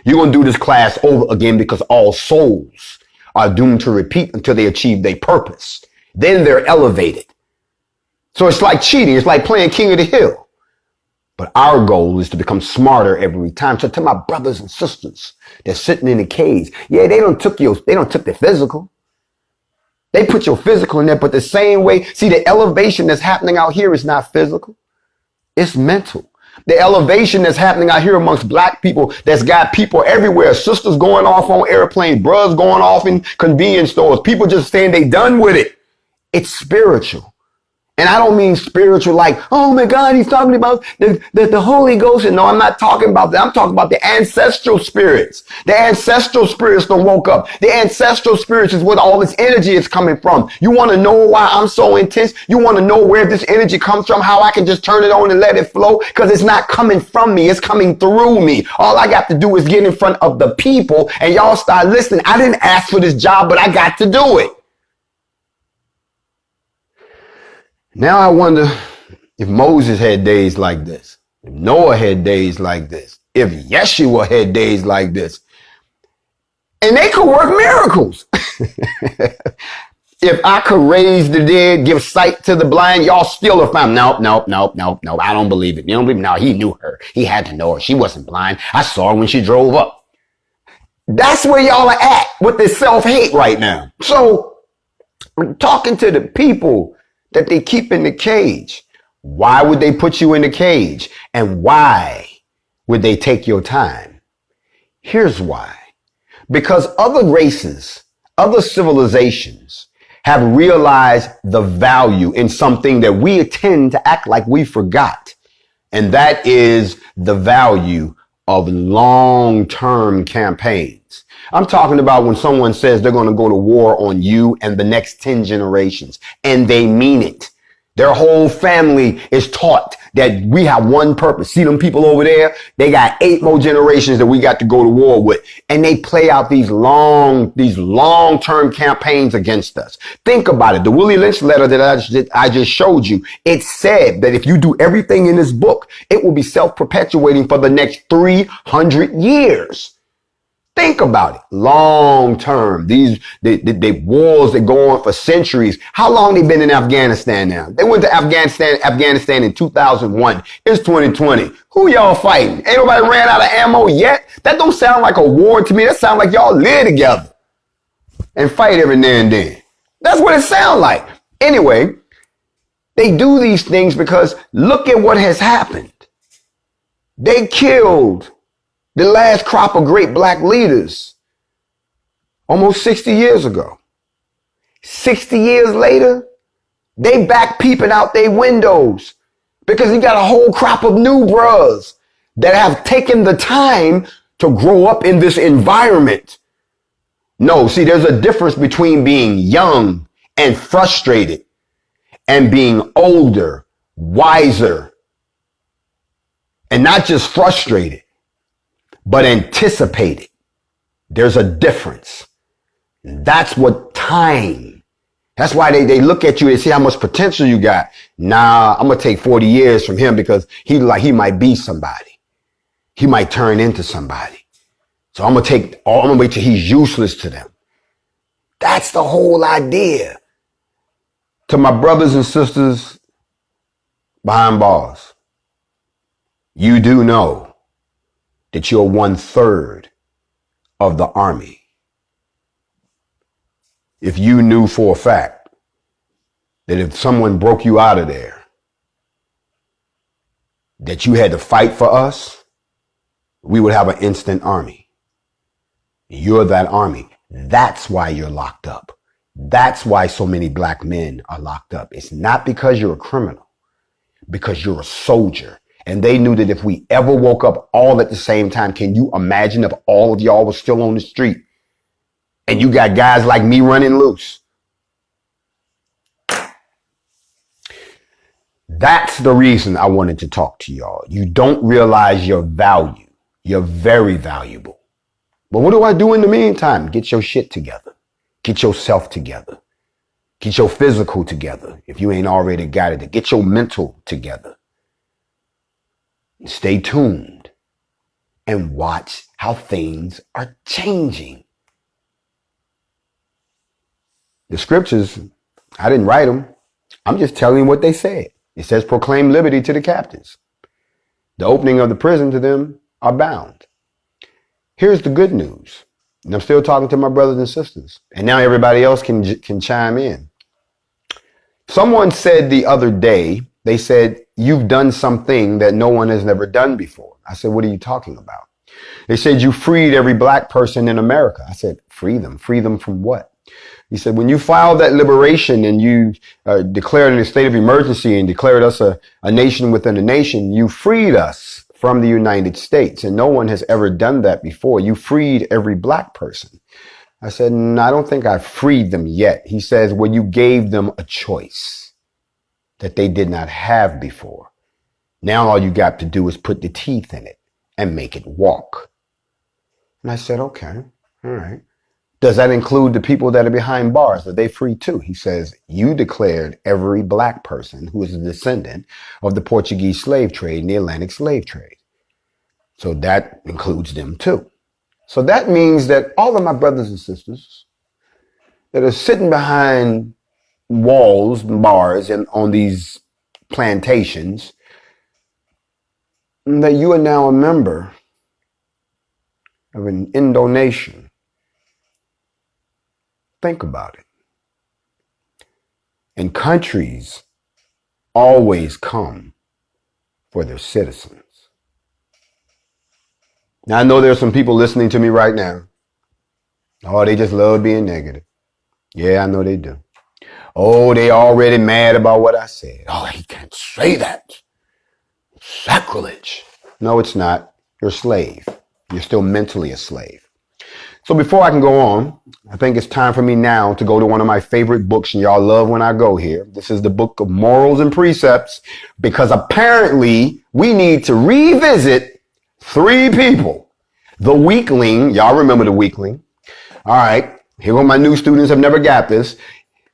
You're going to do this class over again because all souls are doomed to repeat until they achieve their purpose. Then they're elevated. So it's like cheating. It's like playing King of the Hill. But our goal is to become smarter every time. So to my brothers and sisters, they're sitting in a cage. Yeah, they don't took the physical. They put your physical in there, but the same way, see, the elevation that's happening out here is not physical. It's mental. The elevation that's happening out here amongst black people, that's got people everywhere. Sisters going off on airplanes, brothers going off in convenience stores. People just saying they done with it. It's spiritual. And I don't mean spiritual like, oh my God, he's talking about the Holy Ghost. And no, I'm not talking about that. I'm talking about the ancestral spirits. The ancestral spirits don't woke up. The ancestral spirits is where all this energy is coming from. You want to know why I'm so intense? You want to know where this energy comes from? How I can just turn it on and let it flow? Because it's not coming from me. It's coming through me. All I got to do is get in front of the people and y'all start listening. I didn't ask for this job, but I got to do it. Now I wonder if Moses had days like this, if Noah had days like this, if Yeshua had days like this, and they could work miracles. If I could raise the dead, give sight to the blind, y'all still are fine. Nope. I don't believe it. You don't believe it? No, he knew her. He had to know her. She wasn't blind. I saw her when she drove up. That's where y'all are at with this self-hate right now. So I'm talking to the people that they keep in the cage. Why would they put you in the cage? And why would they take your time? Here's why. Because other races, other civilizations have realized the value in something that we tend to act like we forgot. And that is the value of long-term campaigns. I'm talking about when someone says they're going to go to war on you and the next 10 generations, and they mean it. Their whole family is taught that we have one purpose. See them people over there? They got 8 more generations that we got to go to war with. And they play out these long-term campaigns against us. Think about it. The Willie Lynch letter that I just showed you, it said that if you do everything in this book, it will be self-perpetuating for the next 300 years. Think about it. Long term. These the wars that go on for centuries. How long they been in Afghanistan now? They went to Afghanistan in 2001. It's 2020. Who y'all fighting? Ain't nobody ran out of ammo yet? That don't sound like a war to me. That sounds like y'all live together and fight every now and then. That's what it sounds like. Anyway, they do these things because look at what has happened. They killed the last crop of great black leaders almost 60 years ago. 60 years later, they back peeping out their windows because you got a whole crop of new bros that have taken the time to grow up in this environment. No, see, there's a difference between being young and frustrated and being older, wiser, and not just frustrated, but anticipated. There's a difference. That's what time. That's why they look at you and see how much potential you got. Nah, I'm going to take 40 years from him because he might be somebody. He might turn into somebody. So I'm going to wait till he's useless to them. That's the whole idea. To my brothers and sisters behind bars, you do know that you're 1/3 of the army. If you knew for a fact that if someone broke you out of there, that you had to fight for us, we would have an instant army. You're that army. That's why you're locked up. That's why so many black men are locked up. It's not because you're a criminal, because you're a soldier. And they knew that if we ever woke up all at the same time, can you imagine if all of y'all was still on the street and you got guys like me running loose? That's the reason I wanted to talk to y'all. You don't realize your value. You're very valuable. But what do I do in the meantime? Get your shit together. Get yourself together. Get your physical together. If you ain't already got it, get your mental together. Stay tuned and watch how things are changing. The scriptures, I didn't write them. I'm just telling you what they said. It says, proclaim liberty to the captives. The opening of the prison to them are bound. Here's the good news. And I'm still talking to my brothers and sisters. And now everybody else can chime in. Someone said the other day, they said, you've done something that no one has never done before. I said, what are you talking about? They said, you freed every black person in America. I said, free them. Free them from what? He said, when you filed that liberation and you declared a state of emergency and declared us a nation within a nation, you freed us from the United States. And no one has ever done that before. You freed every black person. I said, no, I don't think I freed them yet. He says, well, you gave them a choice that they did not have before. Now all you got to do is put the teeth in it and make it walk. And I said, okay, all right. Does that include the people that are behind bars? Are they free too? He says, you declared every black person who is a descendant of the Portuguese slave trade and the Atlantic slave trade. So that includes them too. So that means that all of my brothers and sisters that are sitting behind walls and bars and on these plantations, that you are now a member of an Indo-nation. Think about it. And countries always come for their citizens. Now, I know there's some people listening to me right now. Oh, they just love being negative. Yeah, I know they do. Oh, they already mad about what I said. Oh, he can't say that. Sacrilege. No, it's not. You're a slave. You're still mentally a slave. So before I can go on, I think it's time for me now to go to one of my favorite books, and y'all love when I go here. This is the book of Morals and Precepts, because apparently we need to revisit 3 people. The weakling, y'all remember the weakling. All right, here go my new students have never got this.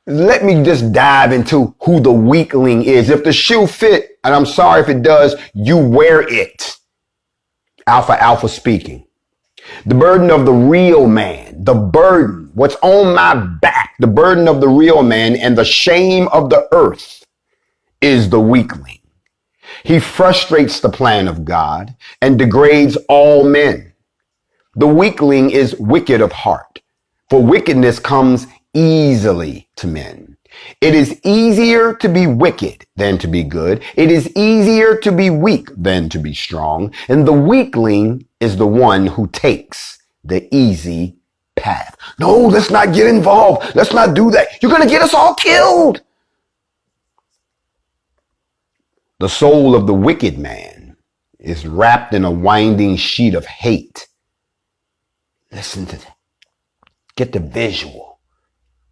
Let me just dive into who the weakling is. If the shoe fit, and I'm sorry if it does, you wear it. Alpha speaking. The burden of the real man, the burden, what's on my back, the burden of the real man and the shame of the earth is the weakling. He frustrates the plan of God and degrades all men. The weakling is wicked of heart, for wickedness comes easily to men. It is easier to be wicked than to be good. It is easier to be weak than to be strong. And the weakling is the one who takes the easy path. No, let's not get involved. Let's not do that. You're going to get us all killed. The soul of the wicked man is wrapped in a winding sheet of hate. Listen to that. Get the visual.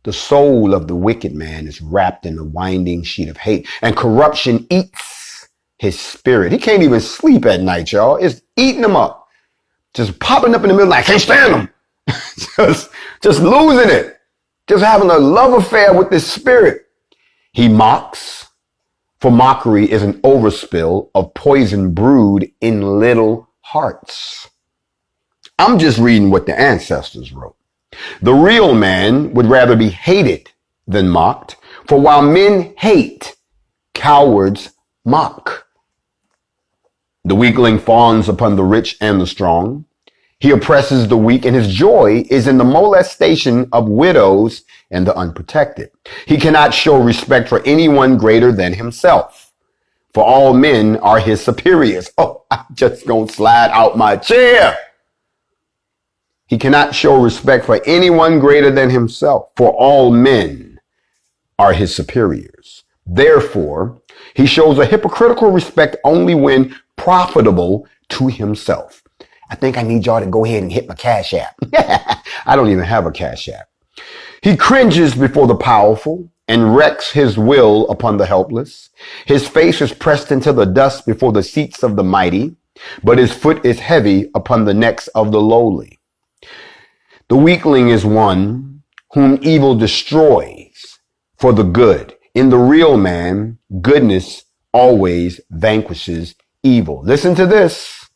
The soul of the wicked man is wrapped in a winding sheet of hate, and corruption eats his spirit. He can't even sleep at night, y'all. It's eating him up. Just popping up in the middle like, can't stand him. just losing it. Just having a love affair with this spirit. He mocks, for mockery is an overspill of poison brewed in little hearts. I'm just reading what the ancestors wrote. The real man would rather be hated than mocked, for while men hate, cowards mock. The weakling fawns upon the rich and the strong. He oppresses the weak, and his joy is in the molestation of widows and the unprotected. He cannot show respect for anyone greater than himself, for all men are his superiors. Oh, I'm just gonna slide out my chair. He cannot show respect for anyone greater than himself, for all men are his superiors. Therefore, he shows a hypocritical respect only when profitable to himself. I think I need y'all to go ahead and hit my Cash App. I don't even have a Cash App. He cringes before the powerful and wrecks his will upon the helpless. His face is pressed into the dust before the seats of the mighty, but his foot is heavy upon the necks of the lowly. The weakling is one whom evil destroys for the good. In the real man, goodness always vanquishes evil. Listen to this.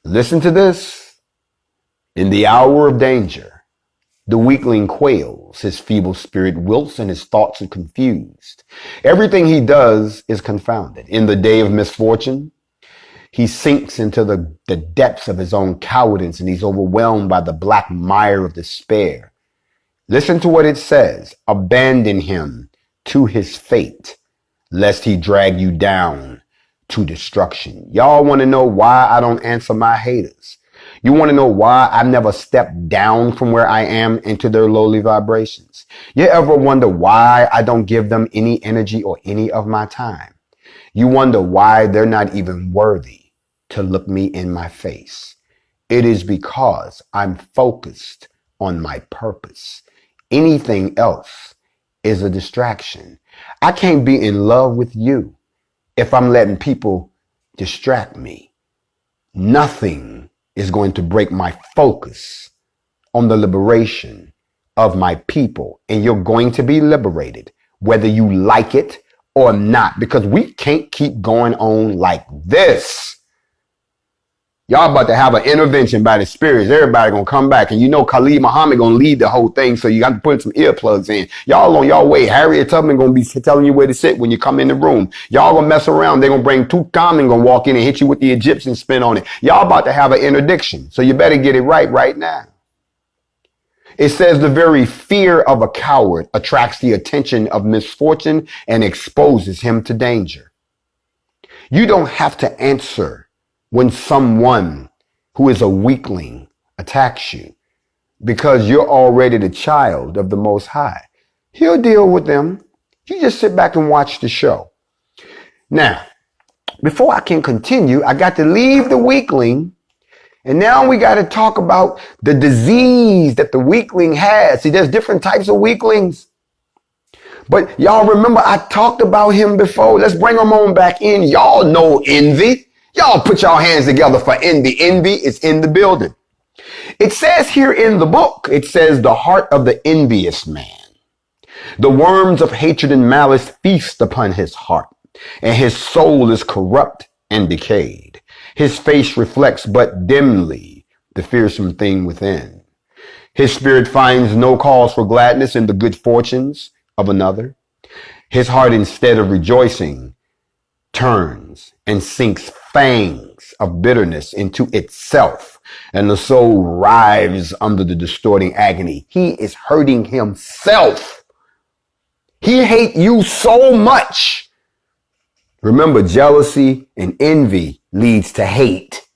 Listen to this. In the hour of danger, the weakling quails, his feeble spirit wilts, and his thoughts are confused. Everything he does is confounded. In the day of misfortune, he sinks into the depths of his own cowardice, and he's overwhelmed by the black mire of despair. Listen to what it says. Abandon him to his fate, lest he drag you down to destruction. Y'all want to know why I don't answer my haters? You want to know why I never step down from where I am into their lowly vibrations? You ever wonder why I don't give them any energy or any of my time? You wonder why they're not even worthy to look me in my face. It is because I'm focused on my purpose. Anything else is a distraction. I can't be in love with you if I'm letting people distract me. Nothing is going to break my focus on the liberation of my people. And you're going to be liberated, whether you like it or not, because we can't keep going on like this. Y'all about to have an intervention by the spirits. Everybody gonna come back. And you know Khalid Muhammad gonna lead the whole thing, so you got to put some earplugs in. Y'all on y'all way. Harriet Tubman gonna be telling you where to sit when you come in the room. Y'all gonna mess around. They're gonna bring Tutankhamun, gonna walk in and hit you with the Egyptian spin on it. Y'all about to have an interdiction, so you better get it right now. It says the very fear of a coward attracts the attention of misfortune and exposes him to danger. You don't have to answer when someone who is a weakling attacks you, because you're already the child of the Most High. He'll deal with them. You just sit back and watch the show. Now, before I can continue, I got to leave the weakling And now we got to talk about the disease that the weakling has. See, there's different types of weaklings. But y'all remember I talked about him before. Let's bring him on back in. Y'all know envy. Y'all put y'all hands together for envy. Envy is in the building. It says here in the book, it says the heart of the envious man. The worms of hatred and malice feast upon his heart, and his soul is corrupt and decayed. His face reflects but dimly the fearsome thing within. His spirit finds no cause for gladness in the good fortunes of another. His heart, instead of rejoicing, turns and sinks fangs of bitterness into itself, and the soul writhes under the distorting agony. He is hurting himself. He hates you so much. Remember, jealousy and envy leads to hate.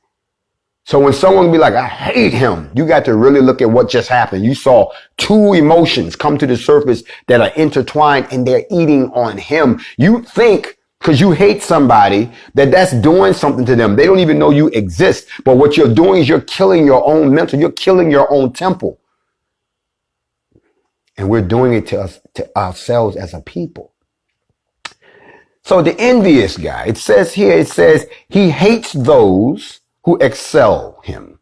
So when someone be like, I hate him, you got to really look at what just happened. You saw two emotions come to the surface that are intertwined and they're eating on him. You think because you hate somebody that's doing something to them. They don't even know you exist. But what you're doing is you're killing your own mental. You're killing your own temple. And we're doing it to ourselves as a people. So the envious guy, it says he hates those who excel him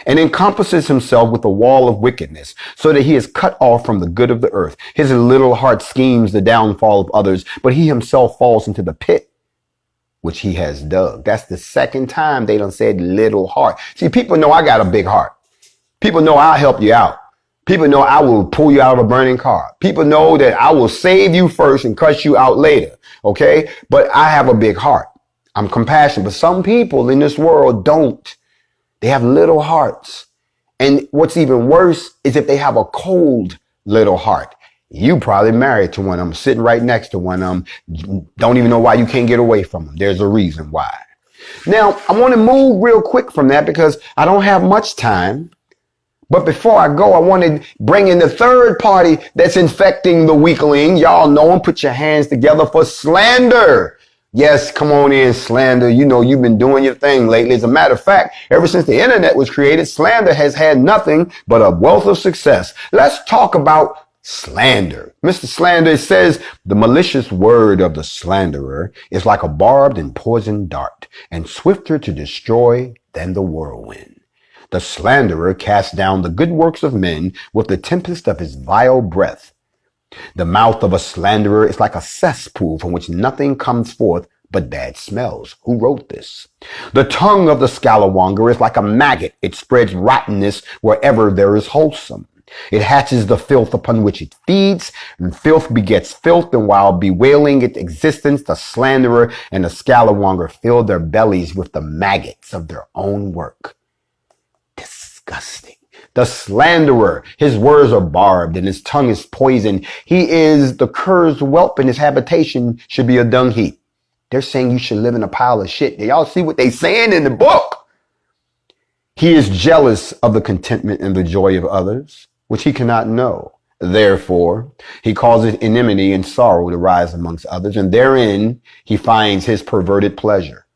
and encompasses himself with a wall of wickedness so that he is cut off from the good of the earth. His little heart schemes the downfall of others, but he himself falls into the pit which he has dug. That's the second time they done said little heart. See, people know I got a big heart. People know I'll help you out. People know I will pull you out of a burning car. People know that I will save you first and cuss you out later. Okay. But I have a big heart. I'm compassionate. But some people in this world don't. They have little hearts. And what's even worse is if they have a cold little heart. You probably married to one of them, sitting right next to one of them. Don't even know why you can't get away from them. There's a reason why. Now, I want to move real quick from that because I don't have much time. But before I go, I want to bring in the third party that's infecting the weakling. Y'all know him. Put your hands together for slander. Yes, come on in, slander. You know, you've been doing your thing lately. As a matter of fact, ever since the internet was created, slander has had nothing but a wealth of success. Let's talk about slander. Mr. Slander says the malicious word of the slanderer is like a barbed and poisoned dart and swifter to destroy than the whirlwind. The slanderer casts down the good works of men with the tempest of his vile breath. The mouth of a slanderer is like a cesspool from which nothing comes forth but bad smells. Who wrote this? The tongue of the scalawanger is like a maggot. It spreads rottenness wherever there is wholesome. It hatches the filth upon which it feeds, and filth begets filth, and while bewailing its existence, the slanderer and the scalawanger fill their bellies with the maggots of their own work. Disgusting. The slanderer, his words are barbed and his tongue is poisoned. He is the cur's whelp and his habitation should be a dung heap. They're saying you should live in a pile of shit. Do y'all see what they saying in the book? He is jealous of the contentment and the joy of others, which he cannot know. Therefore, he causes enmity and sorrow to rise amongst others, and therein he finds his perverted pleasure.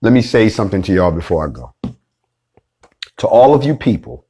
Let me say something to y'all before I go. To all of you people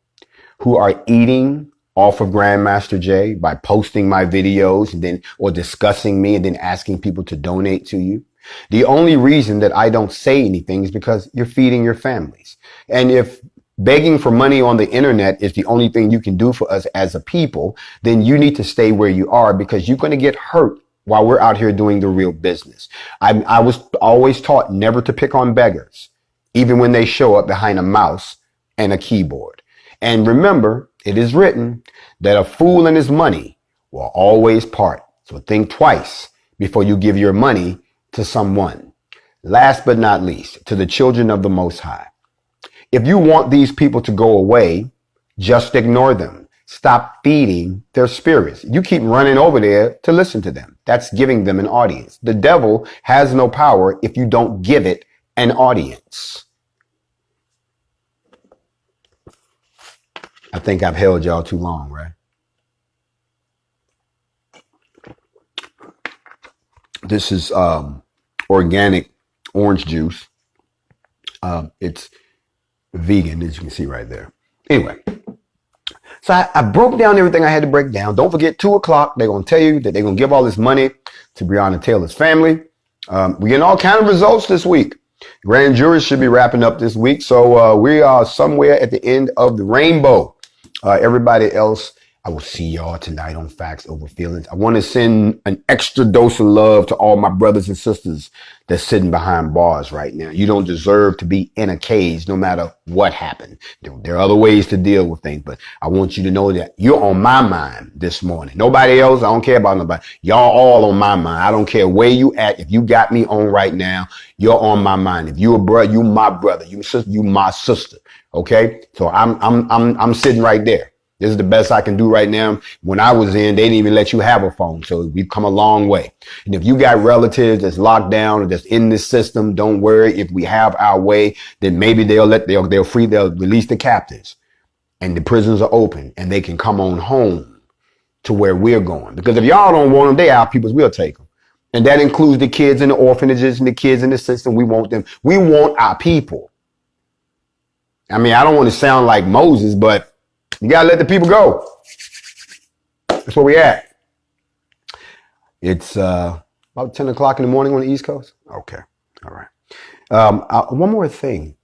who are eating off of Grandmaster Jay by posting my videos and then or discussing me and then asking people to donate to you. The only reason that I don't say anything is because you're feeding your families. And if begging for money on the internet is the only thing you can do for us as a people, then you need to stay where you are because you're going to get hurt while we're out here doing the real business. I was always taught never to pick on beggars, even when they show up behind a mouse and a keyboard. And remember, it is written that a fool and his money will always part. So think twice before you give your money to someone. Last but not least, to the children of the Most High. If you want these people to go away, just ignore them. Stop feeding their spirits. You keep running over there to listen to them. That's giving them an audience. The devil has no power if you don't give it an audience. I think I've held y'all too long, right? This is organic orange juice. It's vegan, as you can see right there. Anyway, so I broke down everything I had to break down. Don't forget, 2 o'clock, they're going to tell you that they're going to give all this money to Breonna Taylor's family. We're getting all kind of results this week. Grand jury should be wrapping up this week. So we are somewhere at the end of the rainbow. Everybody else, I will see y'all tonight on Facts Over Feelings. I want to send an extra dose of love to all my brothers and sisters that's sitting behind bars right now. You don't deserve to be in a cage no matter what happened. There are other ways to deal with things, but I want you to know that you're on my mind this morning. Nobody else, I don't care about nobody. Y'all all on my mind. I don't care where you at. If you got me on right now, you're on my mind. If you a brother, you my brother. You sister, you my sister. Okay? So I'm sitting right there. This is the best I can do right now. When I was in, they didn't even let you have a phone. So we've come a long way. And if you got relatives that's locked down or that's in this system, don't worry. If we have our way, then maybe they'll release the captives and the prisons are open and they can come on home to where we're going. Because if y'all don't want them, they our peoples, we'll take them. And that includes the kids in the orphanages and the kids in the system. We want them. We want our people. I mean, I don't want to sound like Moses, but you got to let the people go. That's where we at. It's about 10 o'clock in the morning on the East Coast. Okay. All right. One more thing.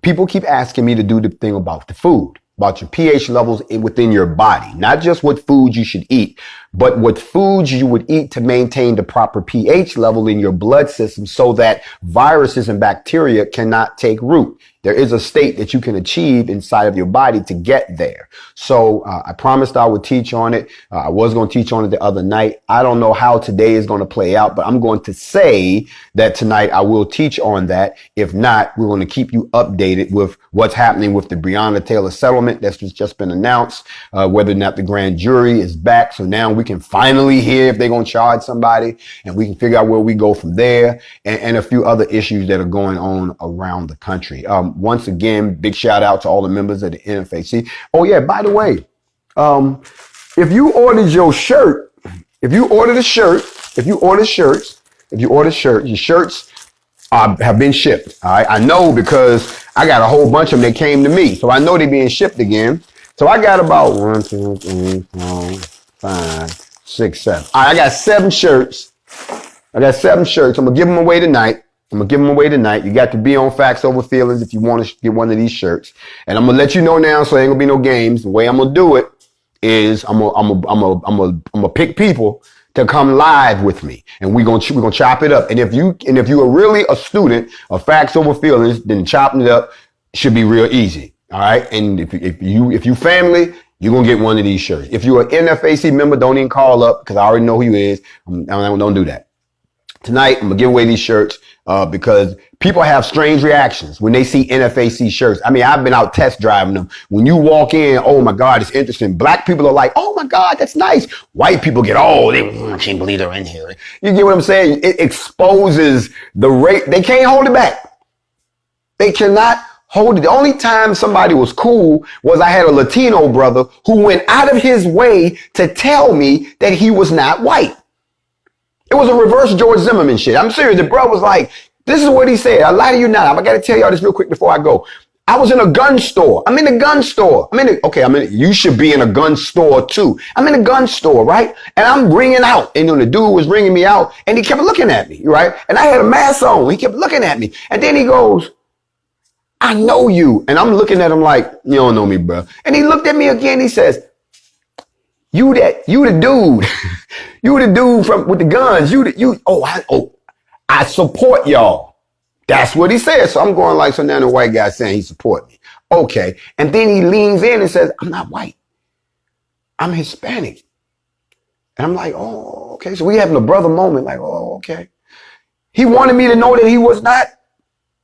People keep asking me to do the thing about the food, about your pH levels within your body, not just what foods you should eat, but what foods you would eat to maintain the proper pH level in your blood system so that viruses and bacteria cannot take root. There is a state that you can achieve inside of your body to get there. So I promised I would teach on it. I was going to teach on it the other night. I don't know how today is going to play out, but I'm going to say that tonight I will teach on that. If not, we're going to keep you updated with what's happening with the Breonna Taylor settlement that's just been announced, whether or not the grand jury is back. So now we can finally hear if they're going to charge somebody and we can figure out where we go from there and a few other issues that are going on around the country. Once again, big shout out to all the members of the NFAC. Oh yeah, by the way, if you ordered your shirt, your shirts have been shipped. All right. I know because I got a whole bunch of them that came to me. So I know they're being shipped again. So I got about 1, 2, 3, 4, 5, 6, 7. All right, I got 7 shirts. I'm going to give them away tonight. You got to be on Facts Over Feelings if you want to get one of these shirts. And I'm going to let you know now, so ain't going to be no games. The way I'm going to do it is I'm going to pick people to come live with me. And we're going to chop it up. And if you are really a student of Facts Over Feelings, then chopping it up should be real easy. All right. And if you family, you're going to get one of these shirts. If you're an NFAC member, don't even call up because I already know who you is. Don't do that. Tonight, I'm going to give away these shirts because people have strange reactions when they see NFAC shirts. I mean, I've been out test driving them. When you walk in, oh, my God, it's interesting. Black people are like, oh, my God, that's nice. White people get, I can't believe they're in here. You get what I'm saying? It exposes the rate. They can't hold it back. They cannot hold it. The only time somebody was cool was I had a Latino brother who went out of his way to tell me that he was not white. It was a reverse George Zimmerman shit. I'm serious. The bro was like, this is what he said. I lie to you not. I got to tell y'all this real quick before I go. I was in a gun store. You should be in a gun store too. I'm in a gun store, right? And I'm ringing out. And the dude was ringing me out and he kept looking at me, right? And I had a mask on. He kept looking at me. And then he goes, I know you. And I'm looking at him like, you don't know me, bro. And he looked at me again. He says, you the dude. You the dude with the guns. I support y'all. That's what he said. So I'm going like, so now the white guy saying he support me. Okay. And then he leans in and says, I'm not white. I'm Hispanic. And I'm like, oh, okay. So we having a brother moment like, oh, okay. He wanted me to know that he was not,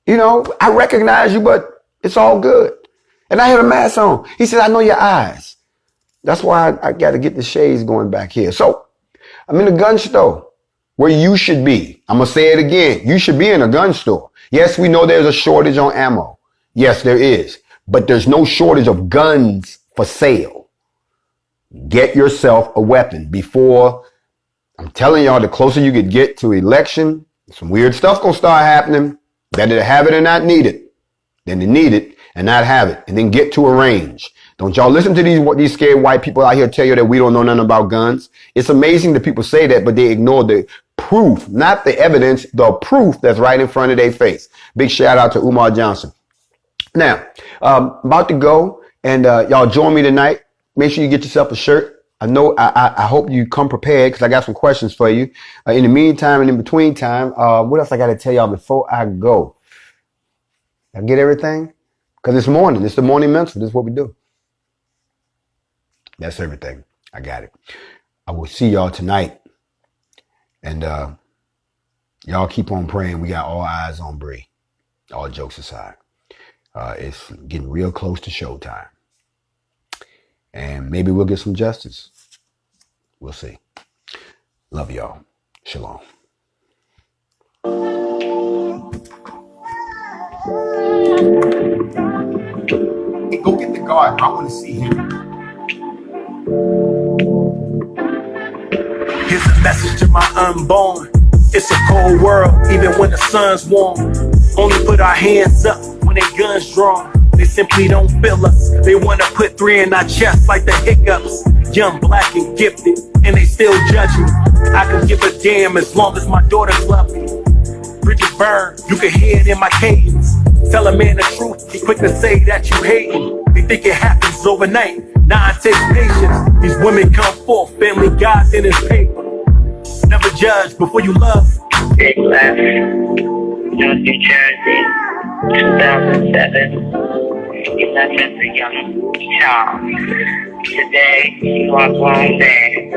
I recognize you, but it's all good. And I had a mask on. He said, I know your eyes. That's why I got to get the shades going back here. So I'm in a gun store where you should be. I'm going to say it again. You should be in a gun store. Yes, we know there's a shortage on ammo. Yes, there is. But there's no shortage of guns for sale. Get yourself a weapon before, I'm telling y'all, the closer you could get to election, some weird stuff going to start happening. Better to have it and not need it than to need it and not have it and then get to a range. Don't y'all listen to these scared white people out here tell you that we don't know nothing about guns. It's amazing that people say that, but they ignore the proof, not the evidence, the proof that's right in front of their face. Big shout out to Umar Johnson. Now, about to go, and y'all join me tonight. Make sure you get yourself a shirt. I know, I hope you come prepared because I got some questions for you. In the meantime and in between time, what else I got to tell y'all before I go? I get everything? Because it's morning. It's the morning mental. This is what we do. That's everything. I got it. I will see y'all tonight. And y'all keep on praying. We got all eyes on Bree. All jokes aside. It's getting real close to showtime. And maybe we'll get some justice. We'll see. Love y'all. Shalom. Hey, go get the guard. I want to see him. Here's a message to my unborn. It's a cold world, even when the sun's warm. Only put our hands up when they guns drawn. They simply don't feel us. They wanna put 3 in our chest like the hiccups. Young, black, and gifted, and they still judge me. I can give a damn as long as my daughters love me. Bridges burn, you can hear it in my cadence. Tell a man the truth, he quick to say that you hating. They think it happens overnight. Nah, it takes patience. These women come forth, family guys in his paper. Never judge before you love. Big left, North New Jersey, 2007. He left as a young child. Today, you are grown man.